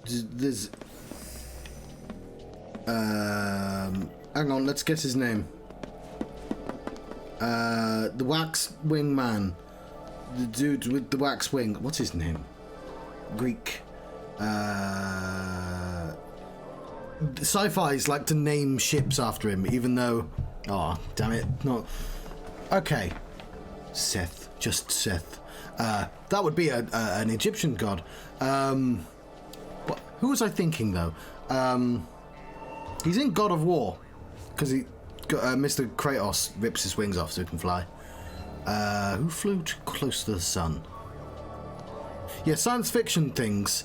There's... hang on, let's guess his name. The wax wing man. The dude with the wax wing. What's his name? Greek. Sci-fi's like to name ships after him, even though... Oh, damn it. Not... Okay. Seth. Just Seth. That would be an Egyptian god. Who was I thinking, though? He's in God of War. Because Mr. Kratos rips his wings off so he can fly. Who flew too close to the sun? Yeah, science fiction things,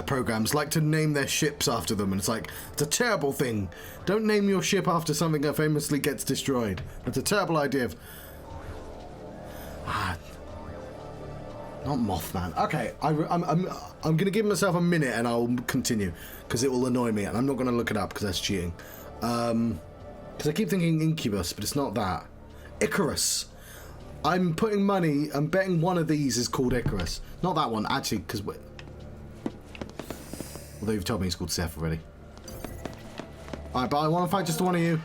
programs like to name their ships after them, and it's like, it's a terrible thing. Don't name your ship after something that famously gets destroyed. That's a terrible idea. Not Mothman. Okay, I'm gonna give myself a minute and I'll continue because it will annoy me, and I'm not gonna look it up because that's cheating. Because I keep thinking Incubus, but it's not that. Icarus. I'm putting money. I'm betting one of these is called Icarus. Not that one, actually, because although you've told me it's called Seth already. Alright, but I want to fight just one of you.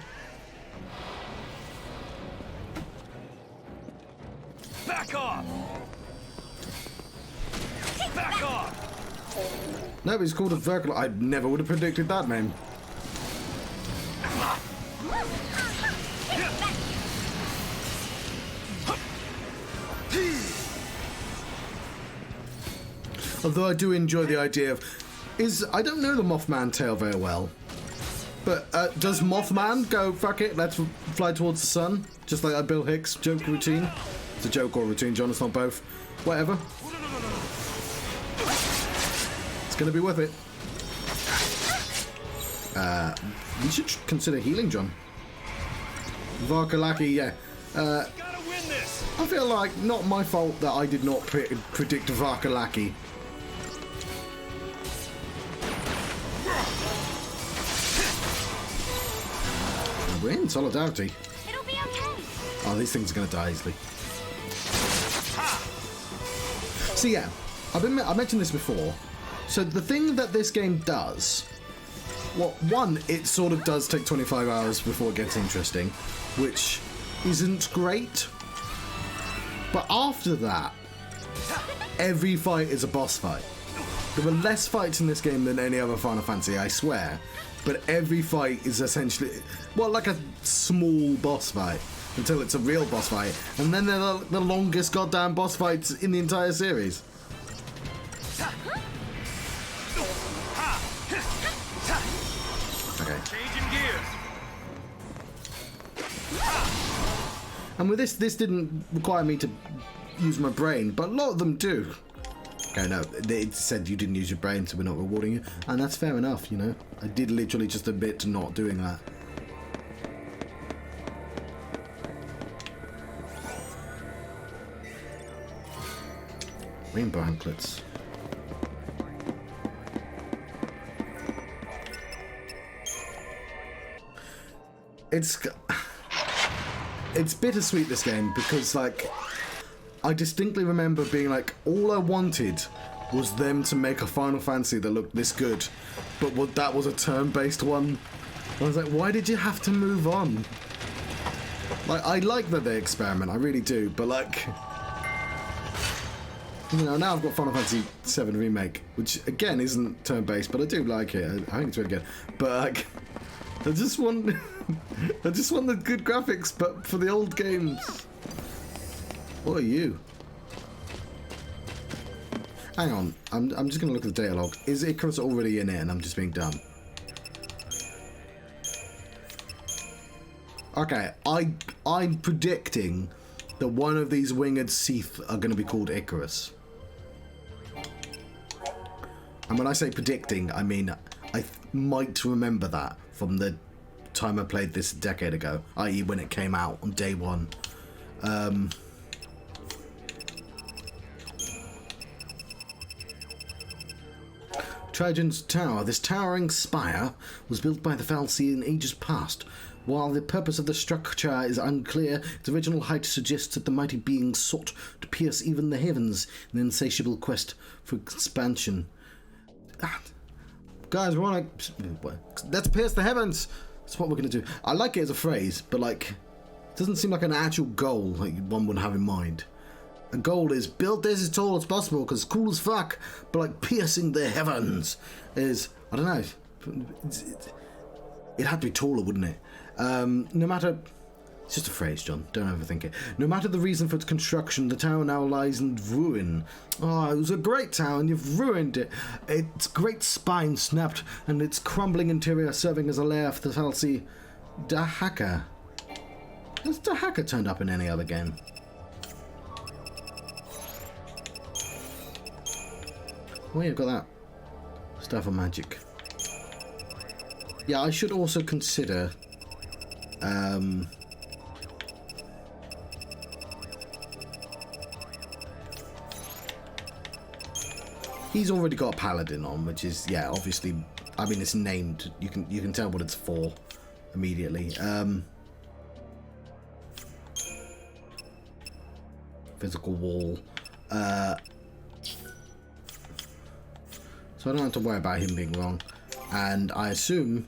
Back off! Back off! No, it's called a Verkle. I never would have predicted that name. Although I do enjoy the idea of... I don't know the Mothman tale very well. But does Mothman go, fuck it, let's fly towards the sun? Just like that Bill Hicks joke routine? It's a joke or routine, John, it's not both. Whatever. It's gonna be worth it. We should consider healing John. Varkalaki, yeah. I feel like not my fault that I did not predict Varkalaki. We're in solidarity. It'll be okay. Oh, these things are going to die easily. So yeah, I mentioned this before. So the thing that this game does, well, one, it sort of does take 25 hours before it gets interesting, which isn't great. But after that, every fight is a boss fight. There are less fights in this game than any other Final Fantasy, I swear. But every fight is essentially, well, like a small boss fight. Until it's a real boss fight. And then they're the longest goddamn boss fights in the entire series. Okay. Changing gears. And with this didn't require me to use my brain, but a lot of them do. Okay, no, it said you didn't use your brain, so we're not rewarding you. And that's fair enough, you know. I did literally just admit to not doing that. Rainbow anklets. It's bittersweet, this game, because like I distinctly remember being like, all I wanted was them to make a Final Fantasy that looked this good, but that was a turn-based one. I was like, why did you have to move on? Like, I like that they experiment, I really do, but like, you know, now I've got Final Fantasy VII Remake, which again isn't turn-based, but I do like it. I think it's really good. But like, I just want the good graphics, but for the old games. What are you? Hang on, I'm just gonna look at the data log. Is Icarus already in it, and I'm just being dumb? Okay, I'm predicting that one of these winged Seath are going to be called Icarus. And when I say predicting, I mean I might remember that from the time I played this a decade ago, i.e. when it came out on day one. Trajan's Tower. This towering spire was built by the fal'Cie in ages past. While the purpose of the structure is unclear, its original height suggests that the mighty being sought to pierce even the heavens in an insatiable quest for expansion. Guys, we want to... Let's pierce the heavens! That's what we're going to do. I like it as a phrase, but like, it doesn't seem like an actual goal like one would have in mind. A goal is build this as tall as possible because it's cool as fuck, but like piercing the heavens is, I don't know, it had to be taller, wouldn't it? No matter, it's just a phrase, John, don't overthink it. No matter the reason for its construction, the tower now lies in ruin. Oh, it was a great tower and you've ruined it. Its great spine snapped and its crumbling interior serving as a lair for the fal'Cie Dahaka. Has Dahaka turned up in any other game? Oh, you've got that. Stuff of magic. Yeah, I should also consider... he's already got a paladin on, which is, yeah, obviously... I mean, it's named. You can tell what it's for immediately. Physical wall. So I don't have to worry about him being wrong. And I assume...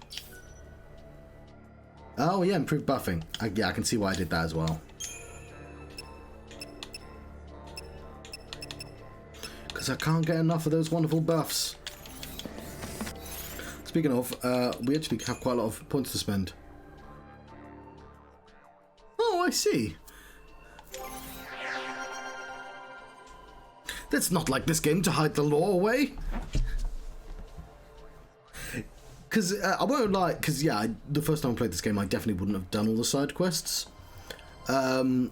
Oh yeah, improved buffing. Yeah, I can see why I did that as well. Because I can't get enough of those wonderful buffs. Speaking of, we actually have quite a lot of points to spend. Oh, I see. It's not like this game to hide the lore away. Because I won't lie, because yeah, the first time I played this game, I definitely wouldn't have done all the side quests. But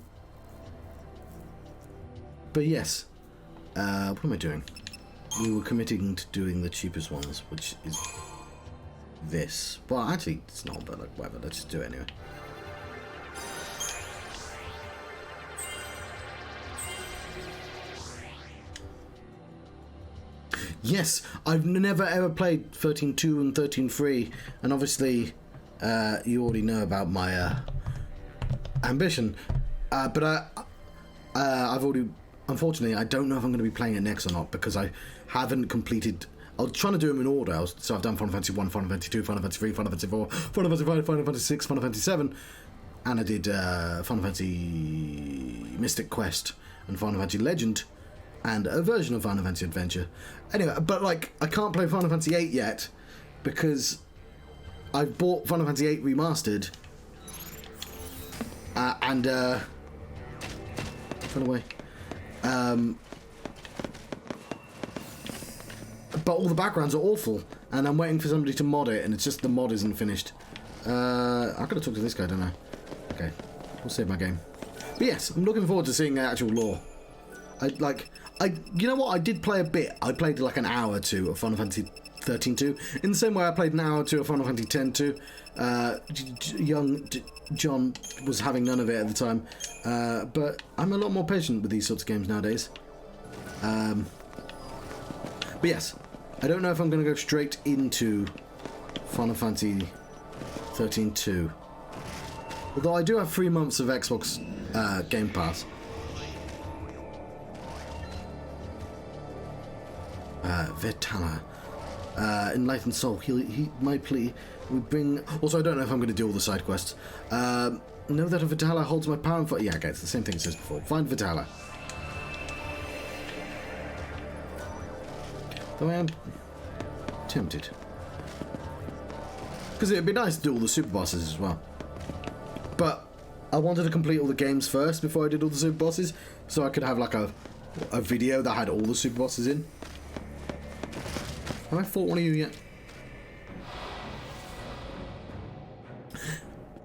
yes, what am I doing? We were committing to doing the cheapest ones, which is this. Well, actually, it's not, but like whatever. Let's just do it anyway. Yes, I've never ever played 13.2 and 13.3, and obviously you already know about my ambition. But I've already... Unfortunately, I don't know if I'm going to be playing it next or not, because I haven't completed... I was trying to do them in order, so I've done Final Fantasy 1, Final Fantasy 2, Final Fantasy 3, Final Fantasy 4, Final Fantasy 5, Final Fantasy 6, Final Fantasy 7, and I did Final Fantasy Mystic Quest and Final Fantasy Legend, and a version of Final Fantasy Adventure. Anyway, but like, I can't play Final Fantasy 8 yet, because I've bought Final Fantasy 8 Remastered, and run away. But all the backgrounds are awful, and I'm waiting for somebody to mod it, and it's just the mod isn't finished. I've got to talk to this guy, don't I? Okay, we'll save my game. But yes, I'm looking forward to seeing the actual lore. You know what? I did play a bit. I played like an hour or two of Final Fantasy 13-2, in the same way I played an hour or two of Final Fantasy 10-2. Young John was having none of it at the time, but I'm a lot more patient with these sorts of games nowadays. But yes, I don't know if I'm going to go straight into Final Fantasy 13-2. Although I do have 3 months of Xbox Game Pass. Vitala. Enlightened Soul. He might plea would bring... Also, I don't know if I'm going to do all the side quests. Know that a Vitala holds my power for... Yeah, okay, it's the same thing it says before. Find Vitala. Though I am tempted. Because it'd be nice to do all the super bosses as well. But I wanted to complete all the games first before I did all the super bosses, so I could have like a video that had all the super bosses in. Have I fought one of you yet?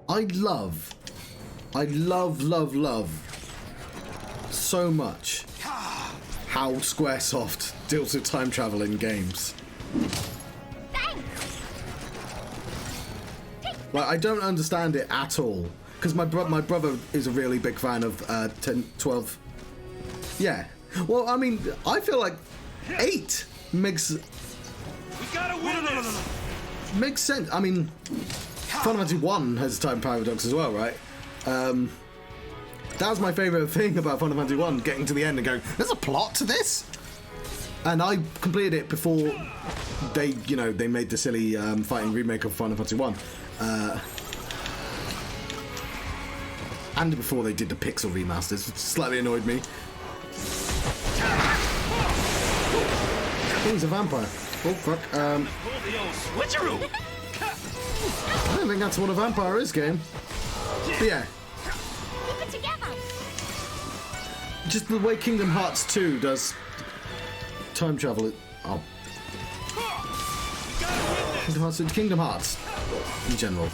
I love so much how Squaresoft deals with time travel in games. Like, I don't understand it at all, because my brother is a really big fan of 10-12. Yeah. Well, I mean, I feel like 8 makes makes sense. I mean, Final Fantasy 1 has time paradox as well, right? That was my favourite thing about Final Fantasy 1, getting to the end and going, there's a plot to this? And I completed it before they made the silly fighting remake of Final Fantasy 1. And before they did the pixel remasters, which slightly annoyed me. Oh, he's a vampire. Oh, fuck. I don't think that's what a vampire is, game. But yeah. Keep it together. Just the way Kingdom Hearts 2 does time travel. Oh. Kingdom Hearts in general.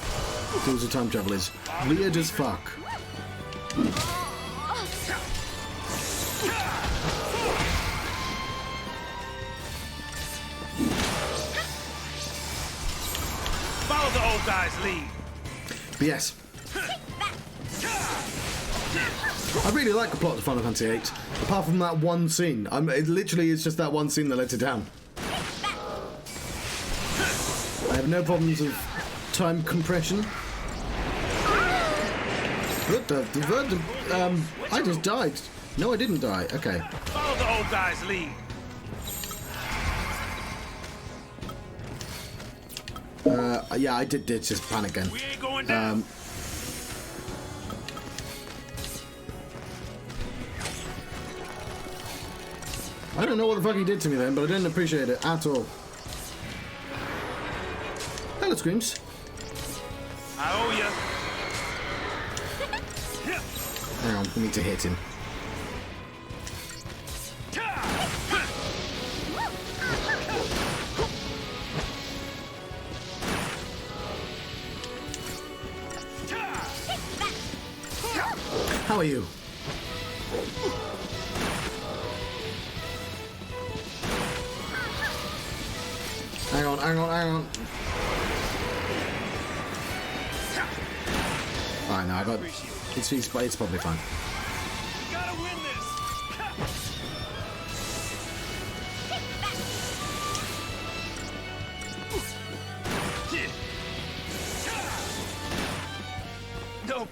Deals with time travel is weird as fuck. Follow the old guy's lead. But yes. I really like the plot of Final Fantasy VIII, apart from that one scene. It literally is just that one scene that lets it down. I have no problems with time compression. I just died. No, I didn't die. Okay. Follow the old guy's lead. Yeah, I did just panic again. We ain't going down. I don't know what the fuck he did to me then, but I didn't appreciate it at all. Hello, Screams. I owe ya. Hang on, we need to hit him. How are you? Hang on. Alright, no, I got... It's probably fine. We gotta win this.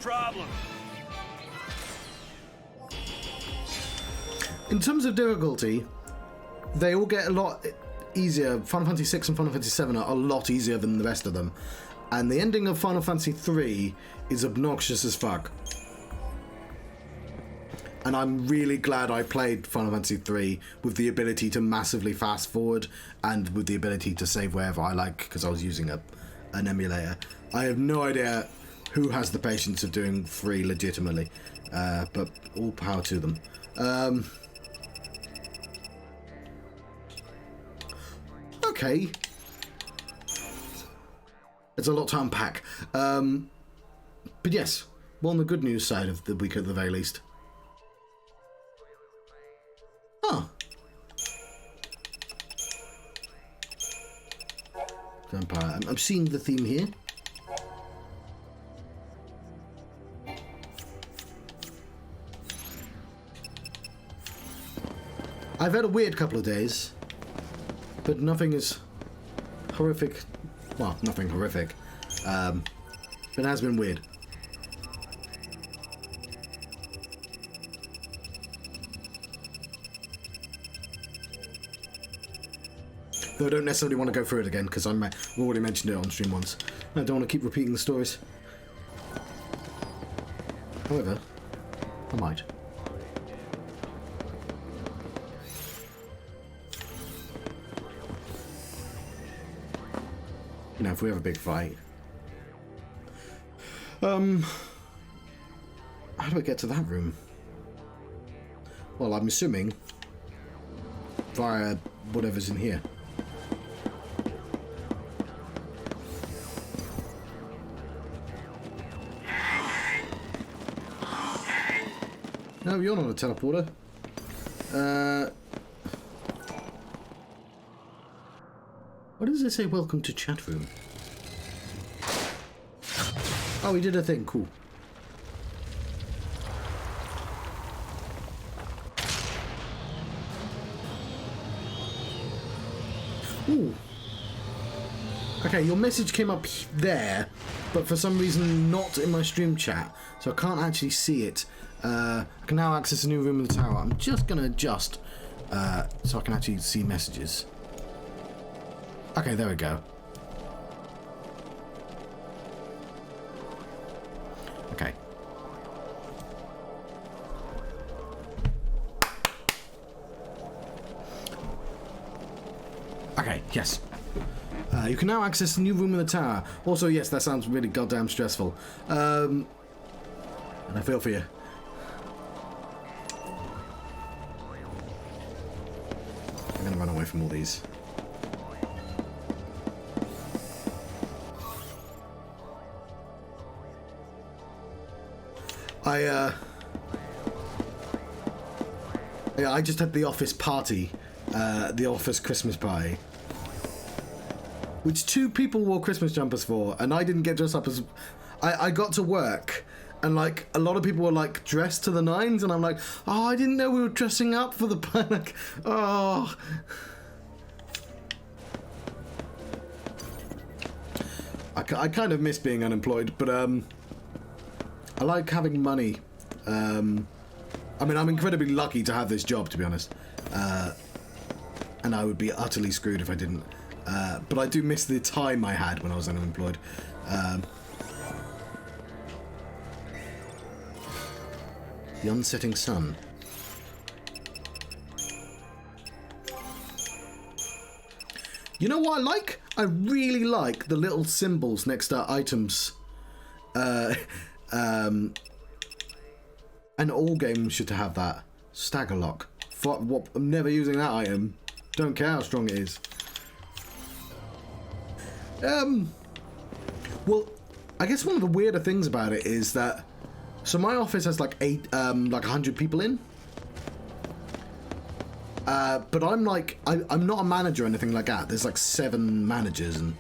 problem. In terms of difficulty, they all get a lot easier. Final Fantasy VI and Final Fantasy VII are a lot easier than the rest of them. And the ending of Final Fantasy III is obnoxious as fuck. And I'm really glad I played Final Fantasy III with the ability to massively fast forward and with the ability to save wherever I like, because I was using an emulator. I have no idea who has the patience of doing 3 legitimately, but all power to them. Okay. It's a lot to unpack. But yes, well, on the good news side of the week at the very least. Huh. Vampire. I'm seeing the theme here. I've had a weird couple of days, but nothing is horrific. Well, nothing horrific. But it has been weird. Though I don't necessarily want to go through it again, because I've already mentioned it on stream once. I don't want to keep repeating the stories. However, I might. You know, if we have a big fight. How do I get to that room? Well, I'm assuming via whatever's in here. No, you're not a teleporter. What does it say? Welcome to chat room. Oh, he did a thing. Cool. Ooh. Okay, your message came up there, but for some reason not in my stream chat, so I can't actually see it. I can now access a new room in the tower. I'm just going to adjust so I can actually see messages. Okay, there we go. Okay. Okay, yes. You can now access a new room in the tower. Also, yes, that sounds really goddamn stressful. And I feel for you. I'm gonna run away from all these. I just had the office party, the office Christmas party, which 2 people wore Christmas jumpers for, and I didn't get dressed up as. I got to work, and like a lot of people were like dressed to the nines, and I'm like, oh, I didn't know we were dressing up for the panic. Oh. I kind of miss being unemployed, but I like having money. I mean, I'm incredibly lucky to have this job, to be honest. And I would be utterly screwed if I didn't. But I do miss the time I had when I was unemployed. The unsetting sun. You know what I like? I really like the little symbols next to items. And all games should have that. Stagger lock. What? I'm never using that item. Don't care how strong it is. Well, I guess one of the weirder things about it is that. So my office has like 100 people in. But I'm like, I'm not a manager or anything like that. There's like 7 managers and.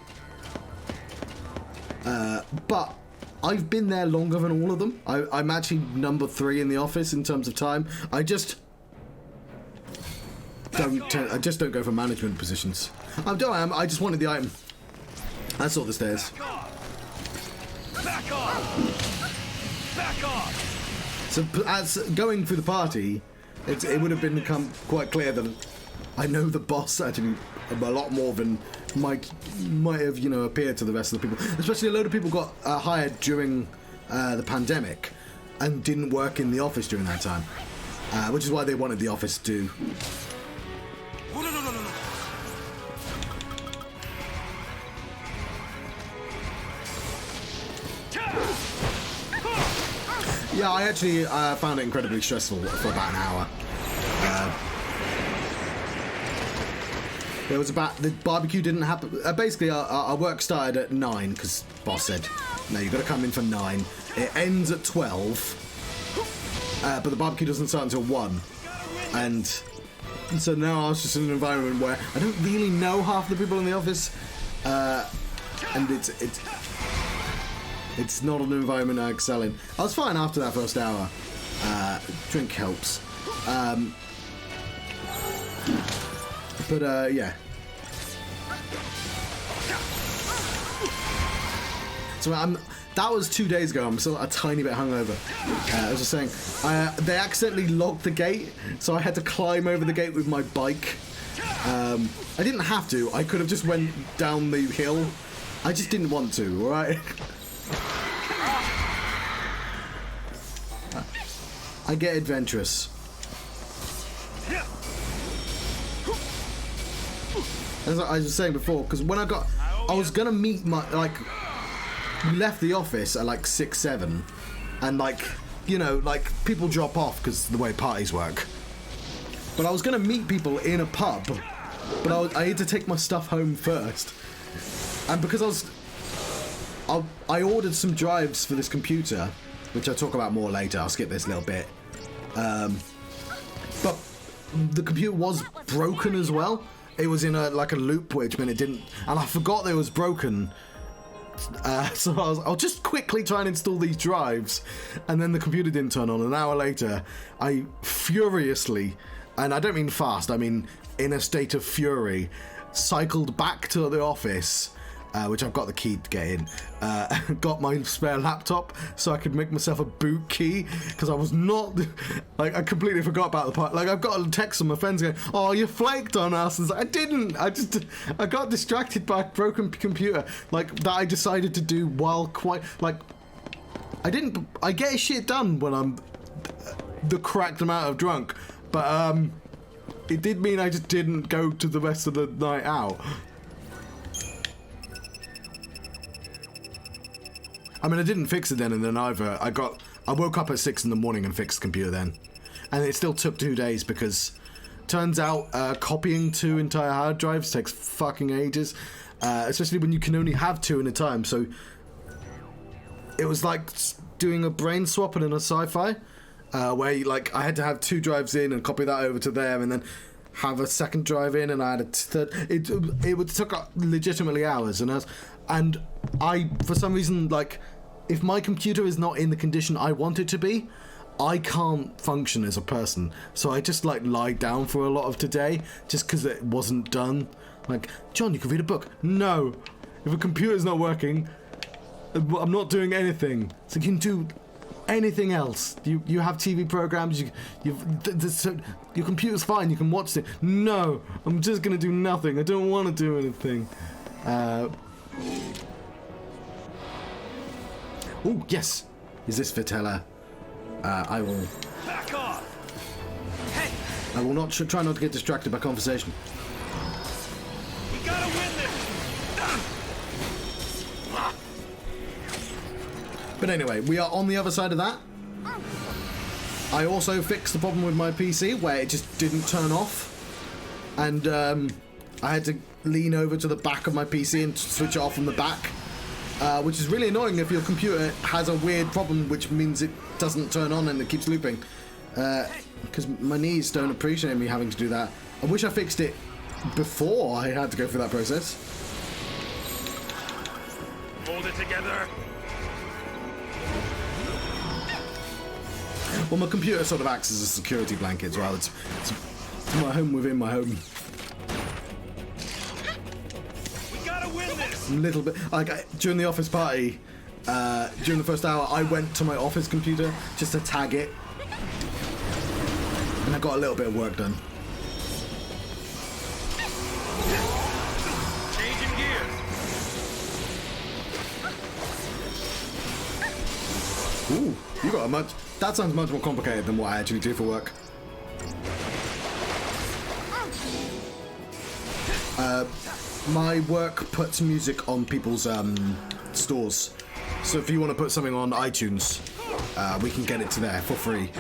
But I've been there longer than all of them. I'm actually number 3 in the office in terms of time. I just don't go for management positions. I just wanted the item. I saw the stairs. Back off! Back off! So as going through the party, it would have become quite clear that I know the boss actually a lot more than might have, you know, appeared to the rest of the people. Especially a load of people got hired during the pandemic and didn't work in the office during that time, which is why they wanted the office to. Yeah, I actually found it incredibly stressful for about an hour. There was the barbecue didn't happen. Basically, our work started at 9 because boss said, "No, you've got to come in for 9." It ends at 12, but the barbecue doesn't start until 1, and so now I was just in an environment where I don't really know half the people in the office, and it's not an environment I excel in. I was fine after that first hour. Drink helps. But yeah. So that was 2 days ago. I'm still a tiny bit hungover. I was just saying, they accidentally locked the gate, so I had to climb over the gate with my bike. I didn't have to. I could have just went down the hill. I just didn't want to, alright? I get adventurous. As I was saying before, because when I was gonna meet we left the office at like 6, 7, and like, you know, like people drop off because the way parties work. But I was gonna meet people in a pub, but I had to take my stuff home first, and because I ordered some drives for this computer, which I'll talk about more later. I'll skip this little bit. But the computer was broken as well. It was in a loop, which meant it didn't, and I forgot that it was broken. So I'll just quickly try and install these drives, and then the computer didn't turn on. An hour later, I furiously, and I don't mean fast, I mean in a state of fury, cycled back to the office, which I've got the key to get in, got my spare laptop so I could make myself a boot key, because I was not, like, I completely forgot about the part. Like, I've got a text from my friends going, "Oh, you flaked on us." And I didn't. I got distracted by a broken computer, like, that I decided to do while I get shit done when I'm the correct amount of drunk, but, it did mean I just didn't go to the rest of the night out. I mean, I didn't fix it then and then either. I woke up at 6 in the morning and fixed the computer then. And it still took 2 days because turns out copying 2 entire hard drives takes fucking ages. Especially when you can only have 2 at a time. So it was like doing a brain swap in a sci-fi, where I had to have 2 drives in and copy that over to there and then have a second drive in, and I had a third. It took legitimately hours, and I, for some reason, like, if my computer is not in the condition I want it to be, I can't function as a person. So I just lied down for a lot of today, just because it wasn't done. Like, "John, you can read a book." No, if a computer's not working, I'm not doing anything. So you can do anything else. You have TV programs. Your computer's fine. You can watch it. No, I'm just gonna do nothing. I don't want to do anything. Oh, yes! Is this Vitella? I will... Back off! Hey! I will not try not to get distracted by conversation. We gotta win this! But anyway, we are on the other side of that. I also fixed the problem with my PC where it just didn't turn off. And I had to lean over to the back of my PC and switch it off from the back. Which is really annoying if your computer has a weird problem, which means it doesn't turn on and it keeps looping. Because my knees don't appreciate me having to do that. I wish I fixed it before I had to go through that process. Hold it together. Well, my computer sort of acts as a security blanket as well. It's my home within my home. We gotta win this. A little bit, like, during the office party, during the first hour, I went to my office computer just to tag it. And I got a little bit of work done. Changing gears. Ooh, you got a much... That sounds much more complicated than what I actually do for work. My work puts music on people's stores. So if you want to put something on iTunes, we can get it to there for free.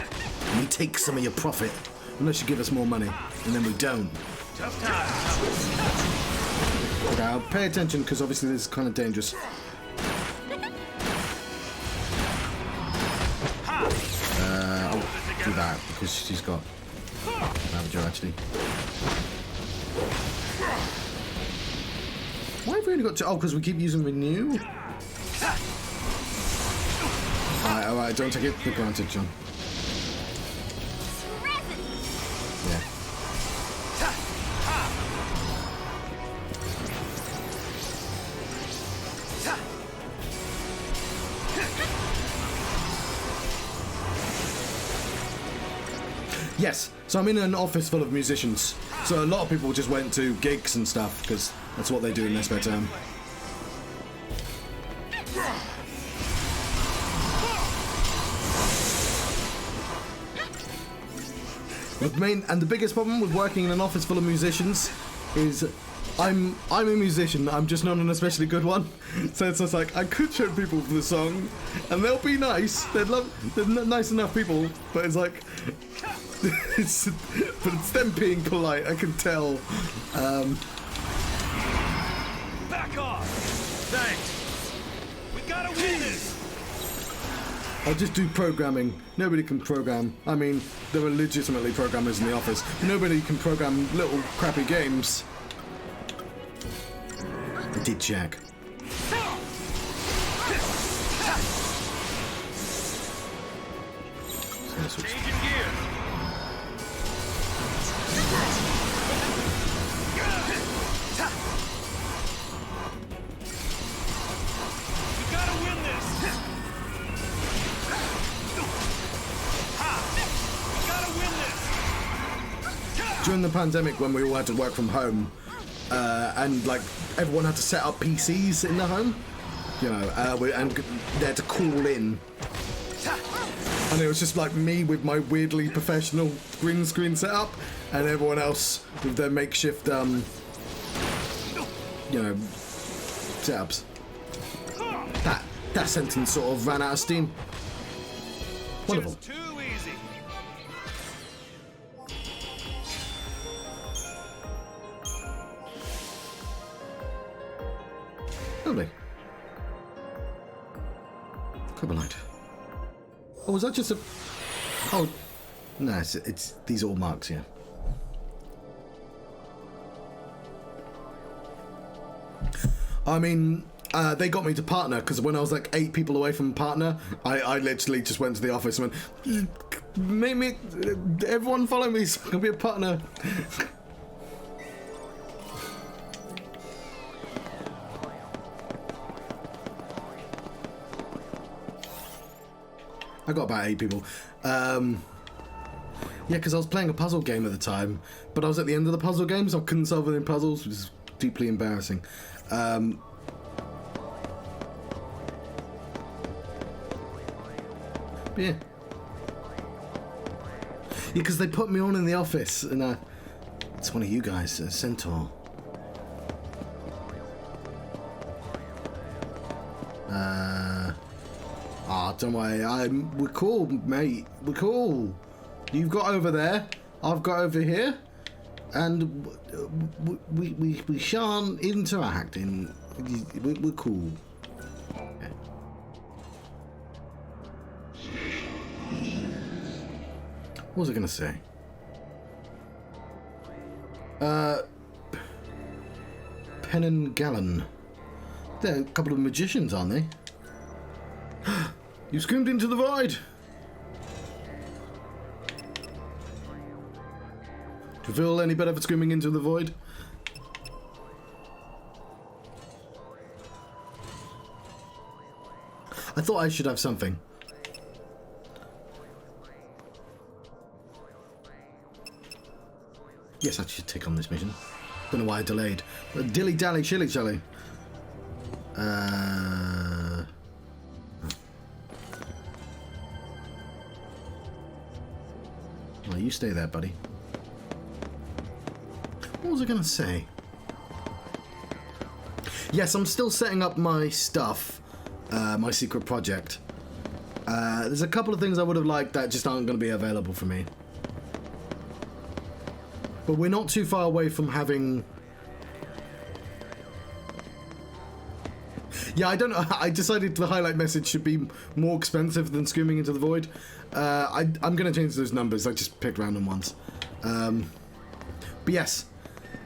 And we take some of your profit, unless you give us more money, and then we don't. Tough time. Okay, I'll pay attention, because obviously this is kind of dangerous. I'll do that, because she's got Ravager, actually. Why have we only got two? Oh, because we keep using Renew? Alright, don't take it for granted, John. Yeah. Yes, so I'm in an office full of musicians. So a lot of people just went to gigs and stuff, because that's what they do in their spare time. The biggest problem with working in an office full of musicians is I'm a musician, I'm just not an especially good one. So it's just like, I could show people the song, and they'll be nice, they're nice enough people, but it's like, it's them being polite, I can tell. Back off. Thanks. We gotta win this. I'll just do programming. Nobody can program. I mean, there are legitimately programmers in the office. Nobody can program little crappy games. I did check. Changing gears. We gotta win this. We gotta win this. During the pandemic, when we all had to work from home, and like everyone had to set up PCs in the home, you know, and they had to call in. And it was just like me with my weirdly professional green screen setup, and everyone else with their makeshift, you know, setups. That sentence sort of ran out of steam. Wonderful. Just too easy. Lovely. Carbonite. Oh, was that just a... Oh, no, it's these all marks here. I mean, they got me to partner, because when I was like 8 people away from partner, I literally just went to the office and went, make me, everyone follow me so I can be a partner. I got about 8 people. Yeah, because I was playing a puzzle game at the time, but I was at the end of the puzzle game, so I couldn't solve any puzzles, which is deeply embarrassing. Yeah, because they put me on in the office, and it's one of you guys, Centaur. Don't worry, we're cool, mate. We're cool. You've got over there, I've got over here, and we shan't interact. We're cool. Okay. What was I gonna say? Penanggaian. They're a couple of magicians, aren't they? You screamed into the void! Do you feel any better for screaming into the void? I thought I should have something. Yes, I should take on this mission. Don't know why I delayed. Dilly-dally, chilly-chilly. Well, you stay there, buddy. What was I going to say? Yes, I'm still setting up my stuff. My secret project. There's a couple of things I would have liked that just aren't going to be available for me. But we're not too far away from having... Yeah, I don't know. I decided the highlight message should be more expensive than Screaming into the Void. I'm going to change those numbers. I just picked random ones. But yes,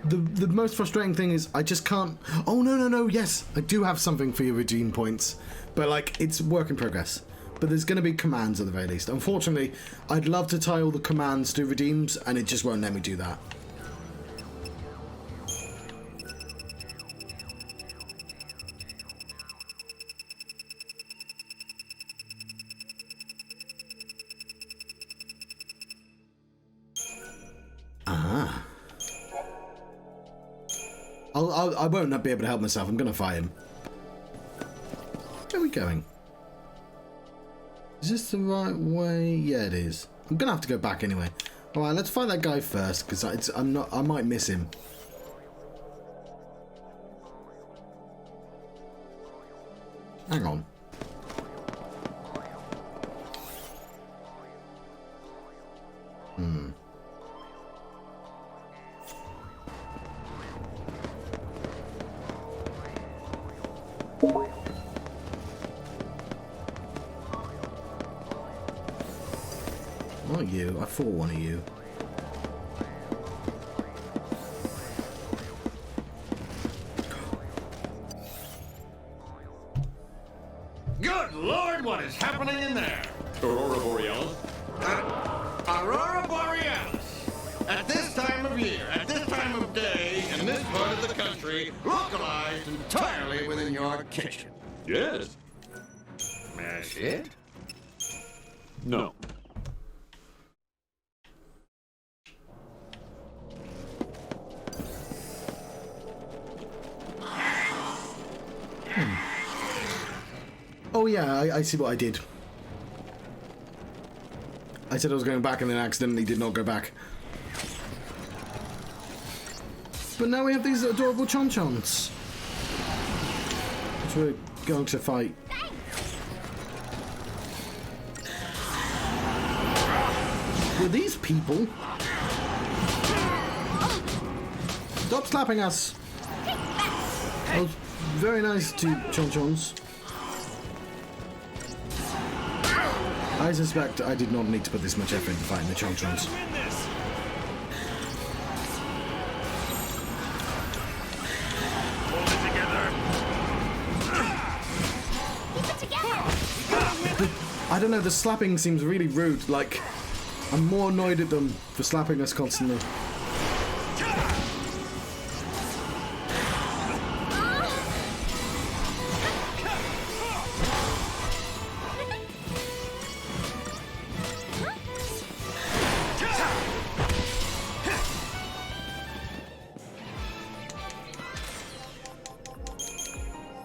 the most frustrating thing is I just can't... Oh, no. Yes, I do have something for your redeem points. But, like, it's work in progress. But there's going to be commands at the very least. Unfortunately, I'd love to tie all the commands to redeems, and it just won't let me do that. Ah. I won't be able to help myself. I'm going to fight him. Where are we going? Is this the right way? Yeah, it is. I'm gonna have to go back anyway. All right, let's find that guy first, because I might miss him. Hang on. Not you. I fought one of you. Good Lord, what is happening in there? Aurora Borealis? Aurora Borealis. At this time of year, at this time of day, in this part of the country, localized entirely within your kitchen. Yes. That's it? No. Oh yeah, I see what I did. I said I was going back and then accidentally did not go back. But now we have these adorable chonchons, which we're going to fight. Were these people? Stop slapping us! That was very nice to chonchons. I suspect I did not need to put this much effort into fighting the chonchons. I don't know, the slapping seems really rude. Like, I'm more annoyed at them for slapping us constantly.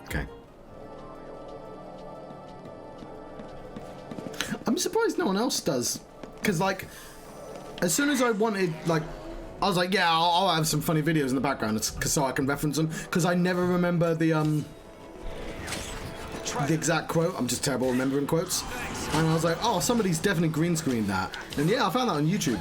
Okay. I'm surprised no one else does, because like, as soon as I wanted, like, I was like, yeah, I'll have some funny videos in the background, so I can reference them, because I never remember the exact quote. I'm just terrible at remembering quotes, and I was like, oh, somebody's definitely green screened that, and yeah, I found that on YouTube.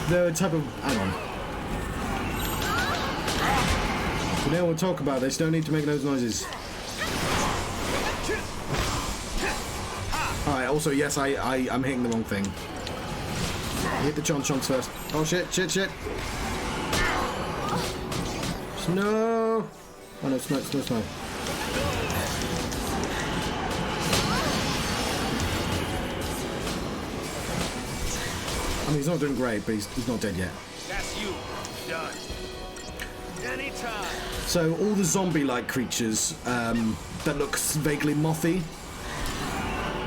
They're a type of... Hang on. We don't want to talk about this. Don't need to make those noises. Alright, also, yes, I'm hitting the wrong thing. Hit the chonks first. Oh, shit. Snow! Oh, no, snow. I mean, he's not doing great, but he's not dead yet. That's you. Done. Anytime. So, all the zombie-like creatures that look vaguely mothy,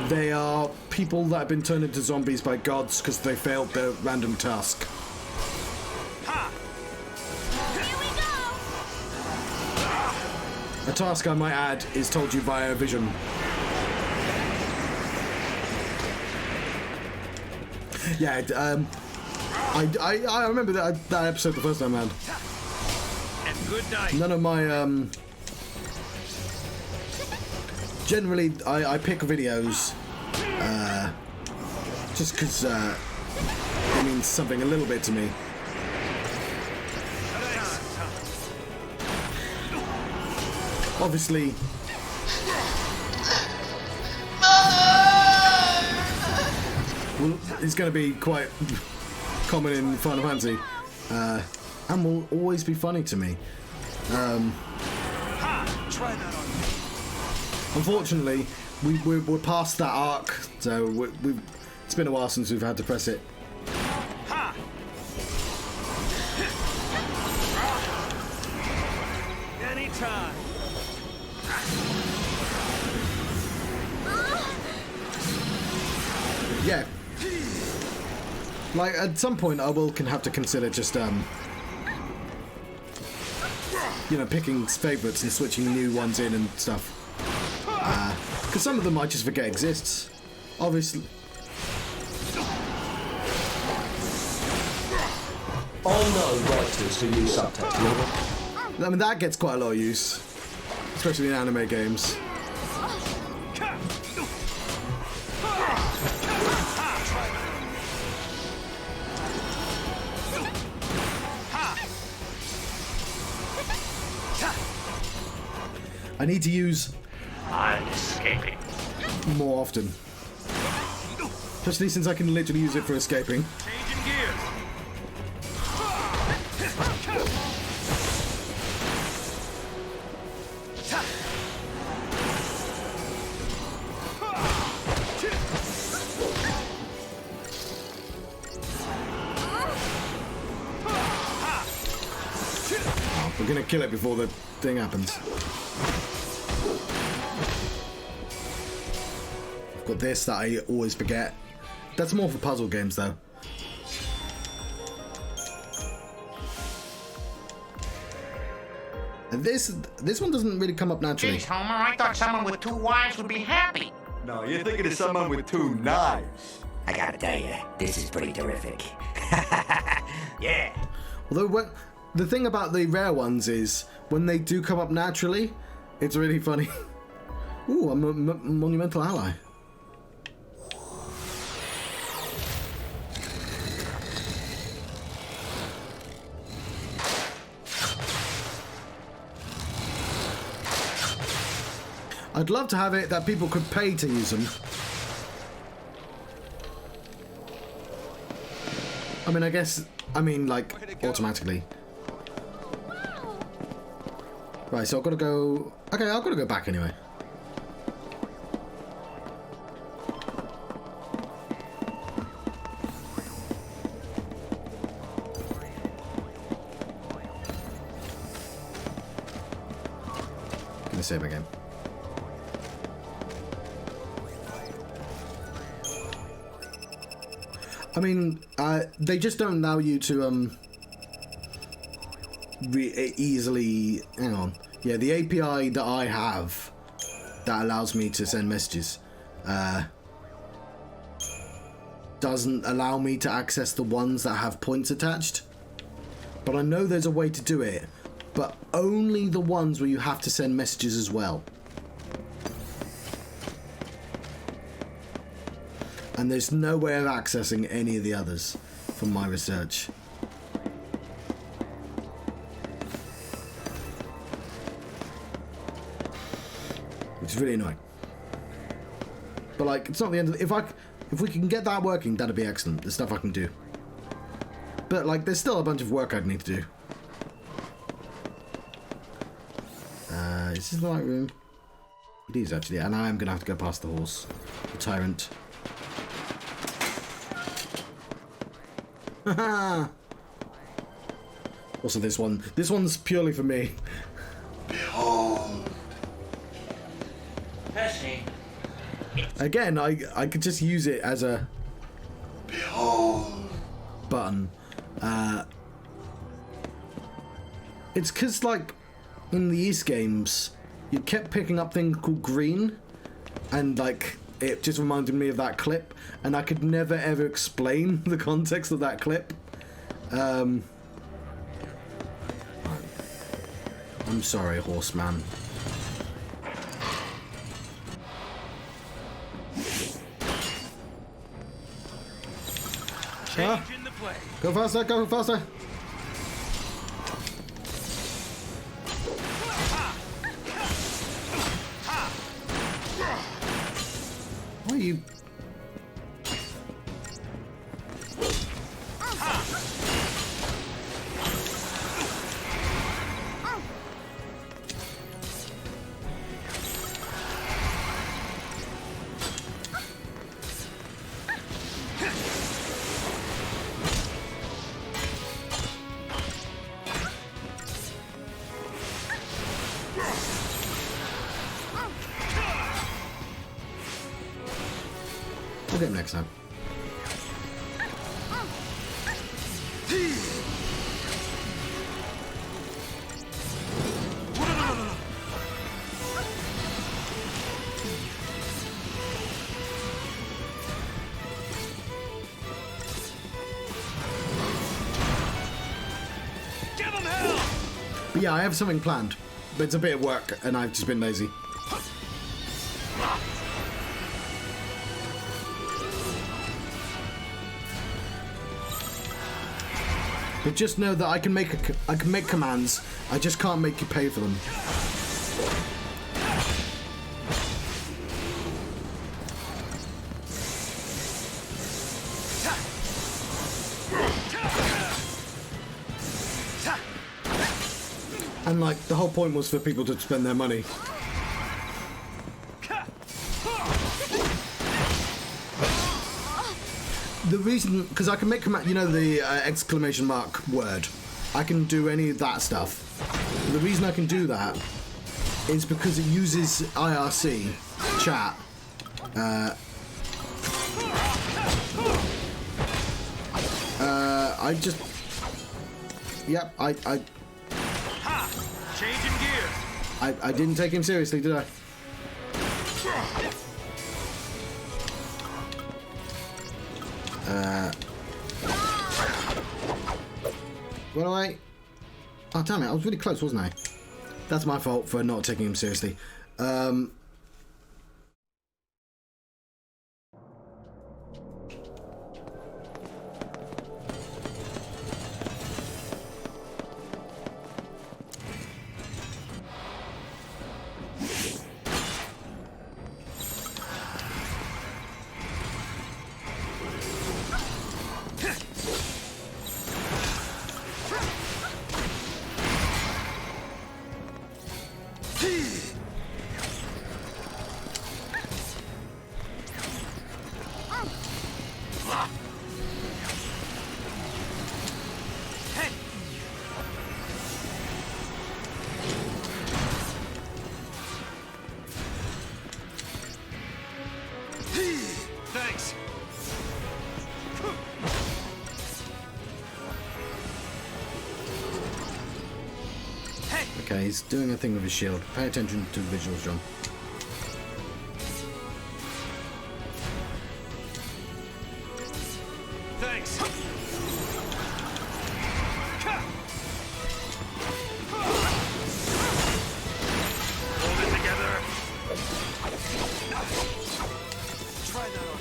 they are people that have been turned into zombies by gods because they failed their random task. Ha! Here we go! A task, I might add, is told you via a vision. Yeah, I remember that episode the first time around. And good night. None of my generally I pick videos just because it means something a little bit to me. Obviously, well, it's going to be quite common in Final Fantasy, and will always be funny to me. Ha! Try that on me. Unfortunately, we're past that arc, so it's been a while since we've had to press it. Ha! Anytime. Yeah. Like, at some point I will have to consider just, you know, picking favourites and switching new ones in and stuff. Because some of them I just forget exists. Obviously. All known writers who use subtext. I mean, that gets quite a lot of use. Especially in anime games. I need to use I'm escaping. more often. Especially since I can literally use it for escaping. Changing gears. We're gonna kill it before the thing happens. I've got this that I always forget. That's more for puzzle games though. And this one doesn't really come up naturally. Geez, Homer, I thought someone with 2 wives would be happy. No, you're thinking of someone with 2 knives. I gotta tell you, this is pretty terrific. Yeah. Although the thing about the rare ones is when they do come up naturally, it's really funny. Ooh, I'm a monumental ally. I'd love to have it that people could pay to use them. I mean, like, automatically. Right, so I've got to go... Okay, I've got to go back anyway. Gonna save again. I mean, they just don't allow you to easily. Hang on. Yeah, the API that I have that allows me to send messages doesn't allow me to access the ones that have points attached. But I know there's a way to do it, but only the ones where you have to send messages as well. And there's no way of accessing any of the others from my research. Which is really annoying. But like, it's not the end of the, if we can get that working, that'd be excellent. There's stuff I can do. But like, there's still a bunch of work I'd need to do. Is this the right room? It is actually, and I am gonna have to go past the horse, the tyrant. Haha. Also, this one's purely for me. Behold. Percy. Again, I could just use it as a Behold. button. It's because, like, in the East games, you kept picking up things called green, and, like, it just reminded me of that clip, and I could never, ever explain the context of that clip. I'm sorry, horseman. Changing the play. Go faster, go faster! Why are you... We'll get him next time. Give him hell! But yeah, I have something planned. But it's a bit of work, and I've just been lazy. But just know that I can make commands. I just can't make you pay for them. And like, the whole point was for people to spend their money. The reason, because I can make command, you know, the exclamation mark word. I can do any of that stuff. The reason I can do that is because it uses IRC chat. I just, yep, Ha! Changing gears. I didn't take him seriously, did I? Run away. Oh, damn it. I was really close, wasn't I? That's my fault for not taking him seriously. Thanks. Okay, he's doing a thing with his shield. Pay attention to the visuals, John. Thanks. Hold it together. Try that on.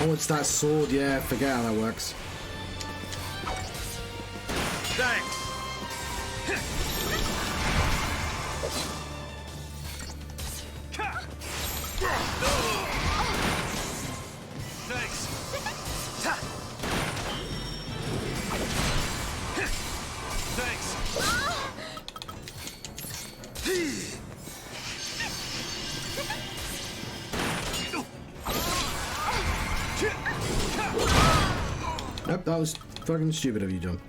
Oh, it's that sword. Yeah, forget how that works. Thanks. Thanks. Thanks. Nope, that was fucking stupid of you, John.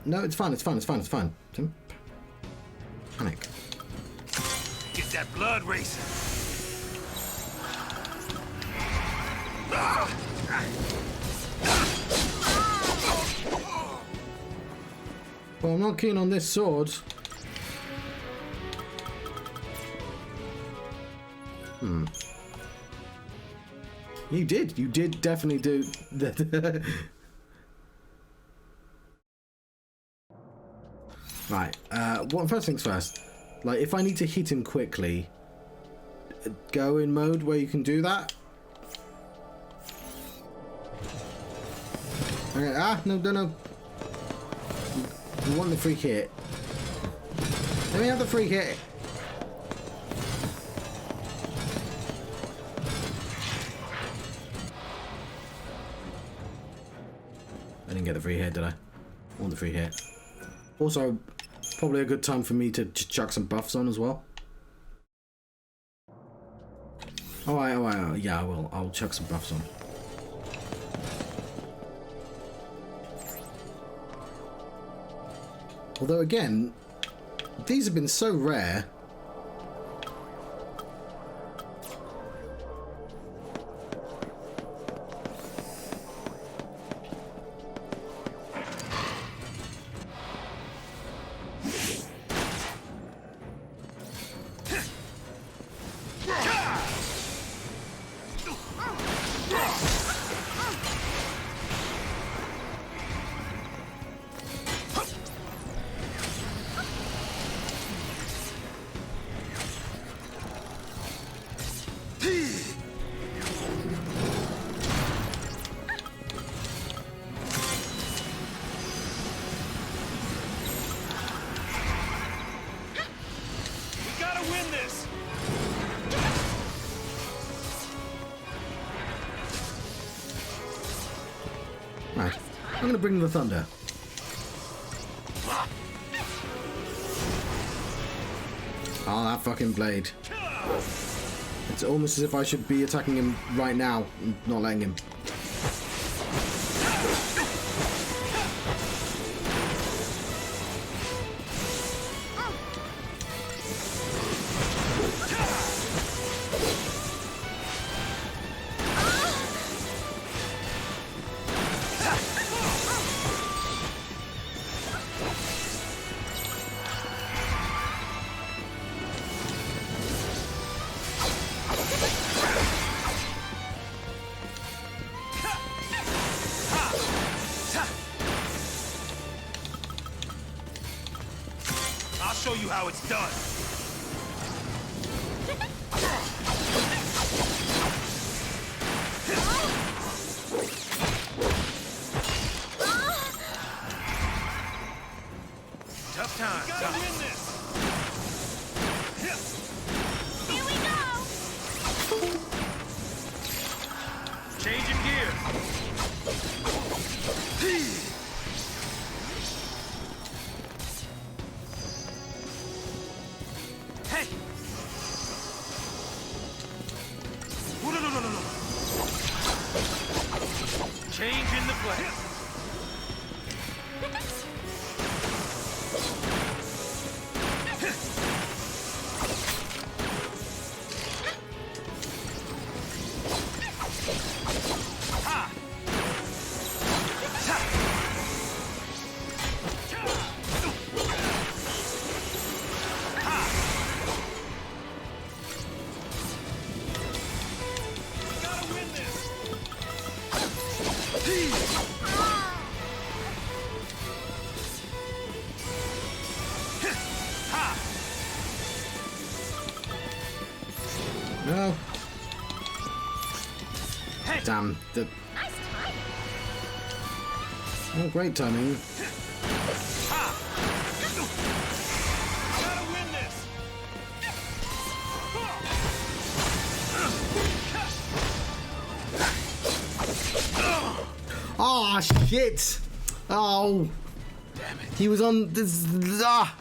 No, it's fine, it's fine, it's fine, it's fine. Don't panic. Get that blood racing. Well, I'm not keen on this sword. You did definitely do that. Right, first things first. Like, if I need to hit him quickly, go in mode where you can do that. Okay, no. You want the free hit. Let me have the free hit. I didn't get the free hit, did I? I want the free hit. Also, probably a good time for me to chuck some buffs on as well. Alright, yeah, I will. I'll chuck some buffs on. Although, again, these have been so rare. Right, I'm gonna bring the thunder. Oh, that fucking blade. It's almost as if I should be attacking him right now and not letting him. Show you how it's done. Tough time. Gotta win this. Here we go. Changing gear. Change in the play. No. damn. Nice time. Oh, great timing. Gotta win this. Oh, shit! Oh! Damn it. He was on this. Ah!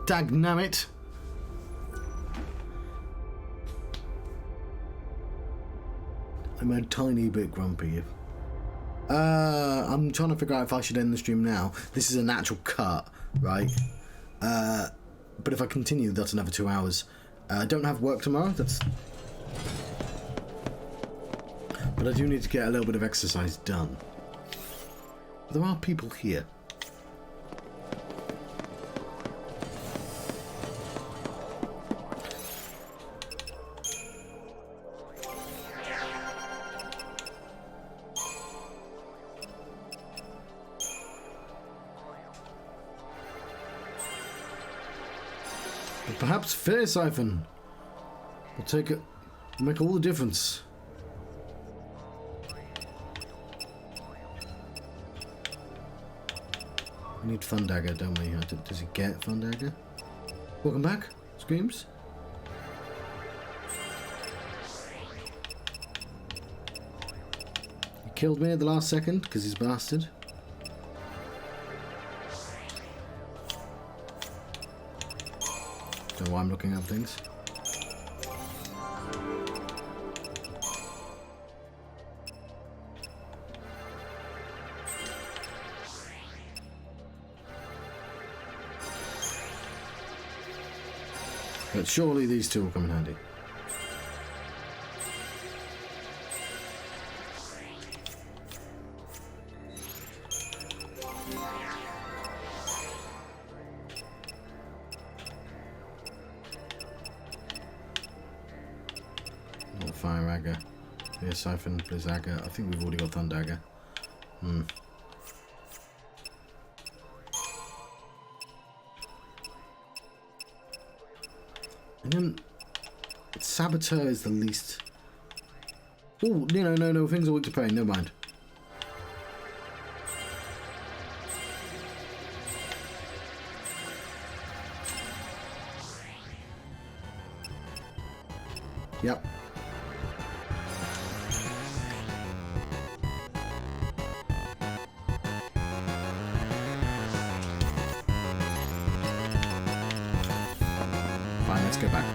Dagnammit. I'm a tiny bit grumpy. I'm trying to figure out if I should end the stream now. This is a natural cut, right? But if I continue, that's another 2 hours. I don't have work tomorrow. But I do need to get a little bit of exercise done. There are people here. But perhaps fair siphon will make all the difference. We need Fun Dagger, don't we? Does he get Fun Dagger? Welcome back, Screams. He killed me at the last second because he's a bastard. Don't know why I'm looking up things. But surely these two will come in handy. Not Fire Dagger. Yeah, Siphon, Blizzaga. I think we've already got Thundagger. And then Saboteur is the least. Oh, no, things are weak to pain, never mind. Yep. Fine, let's go back.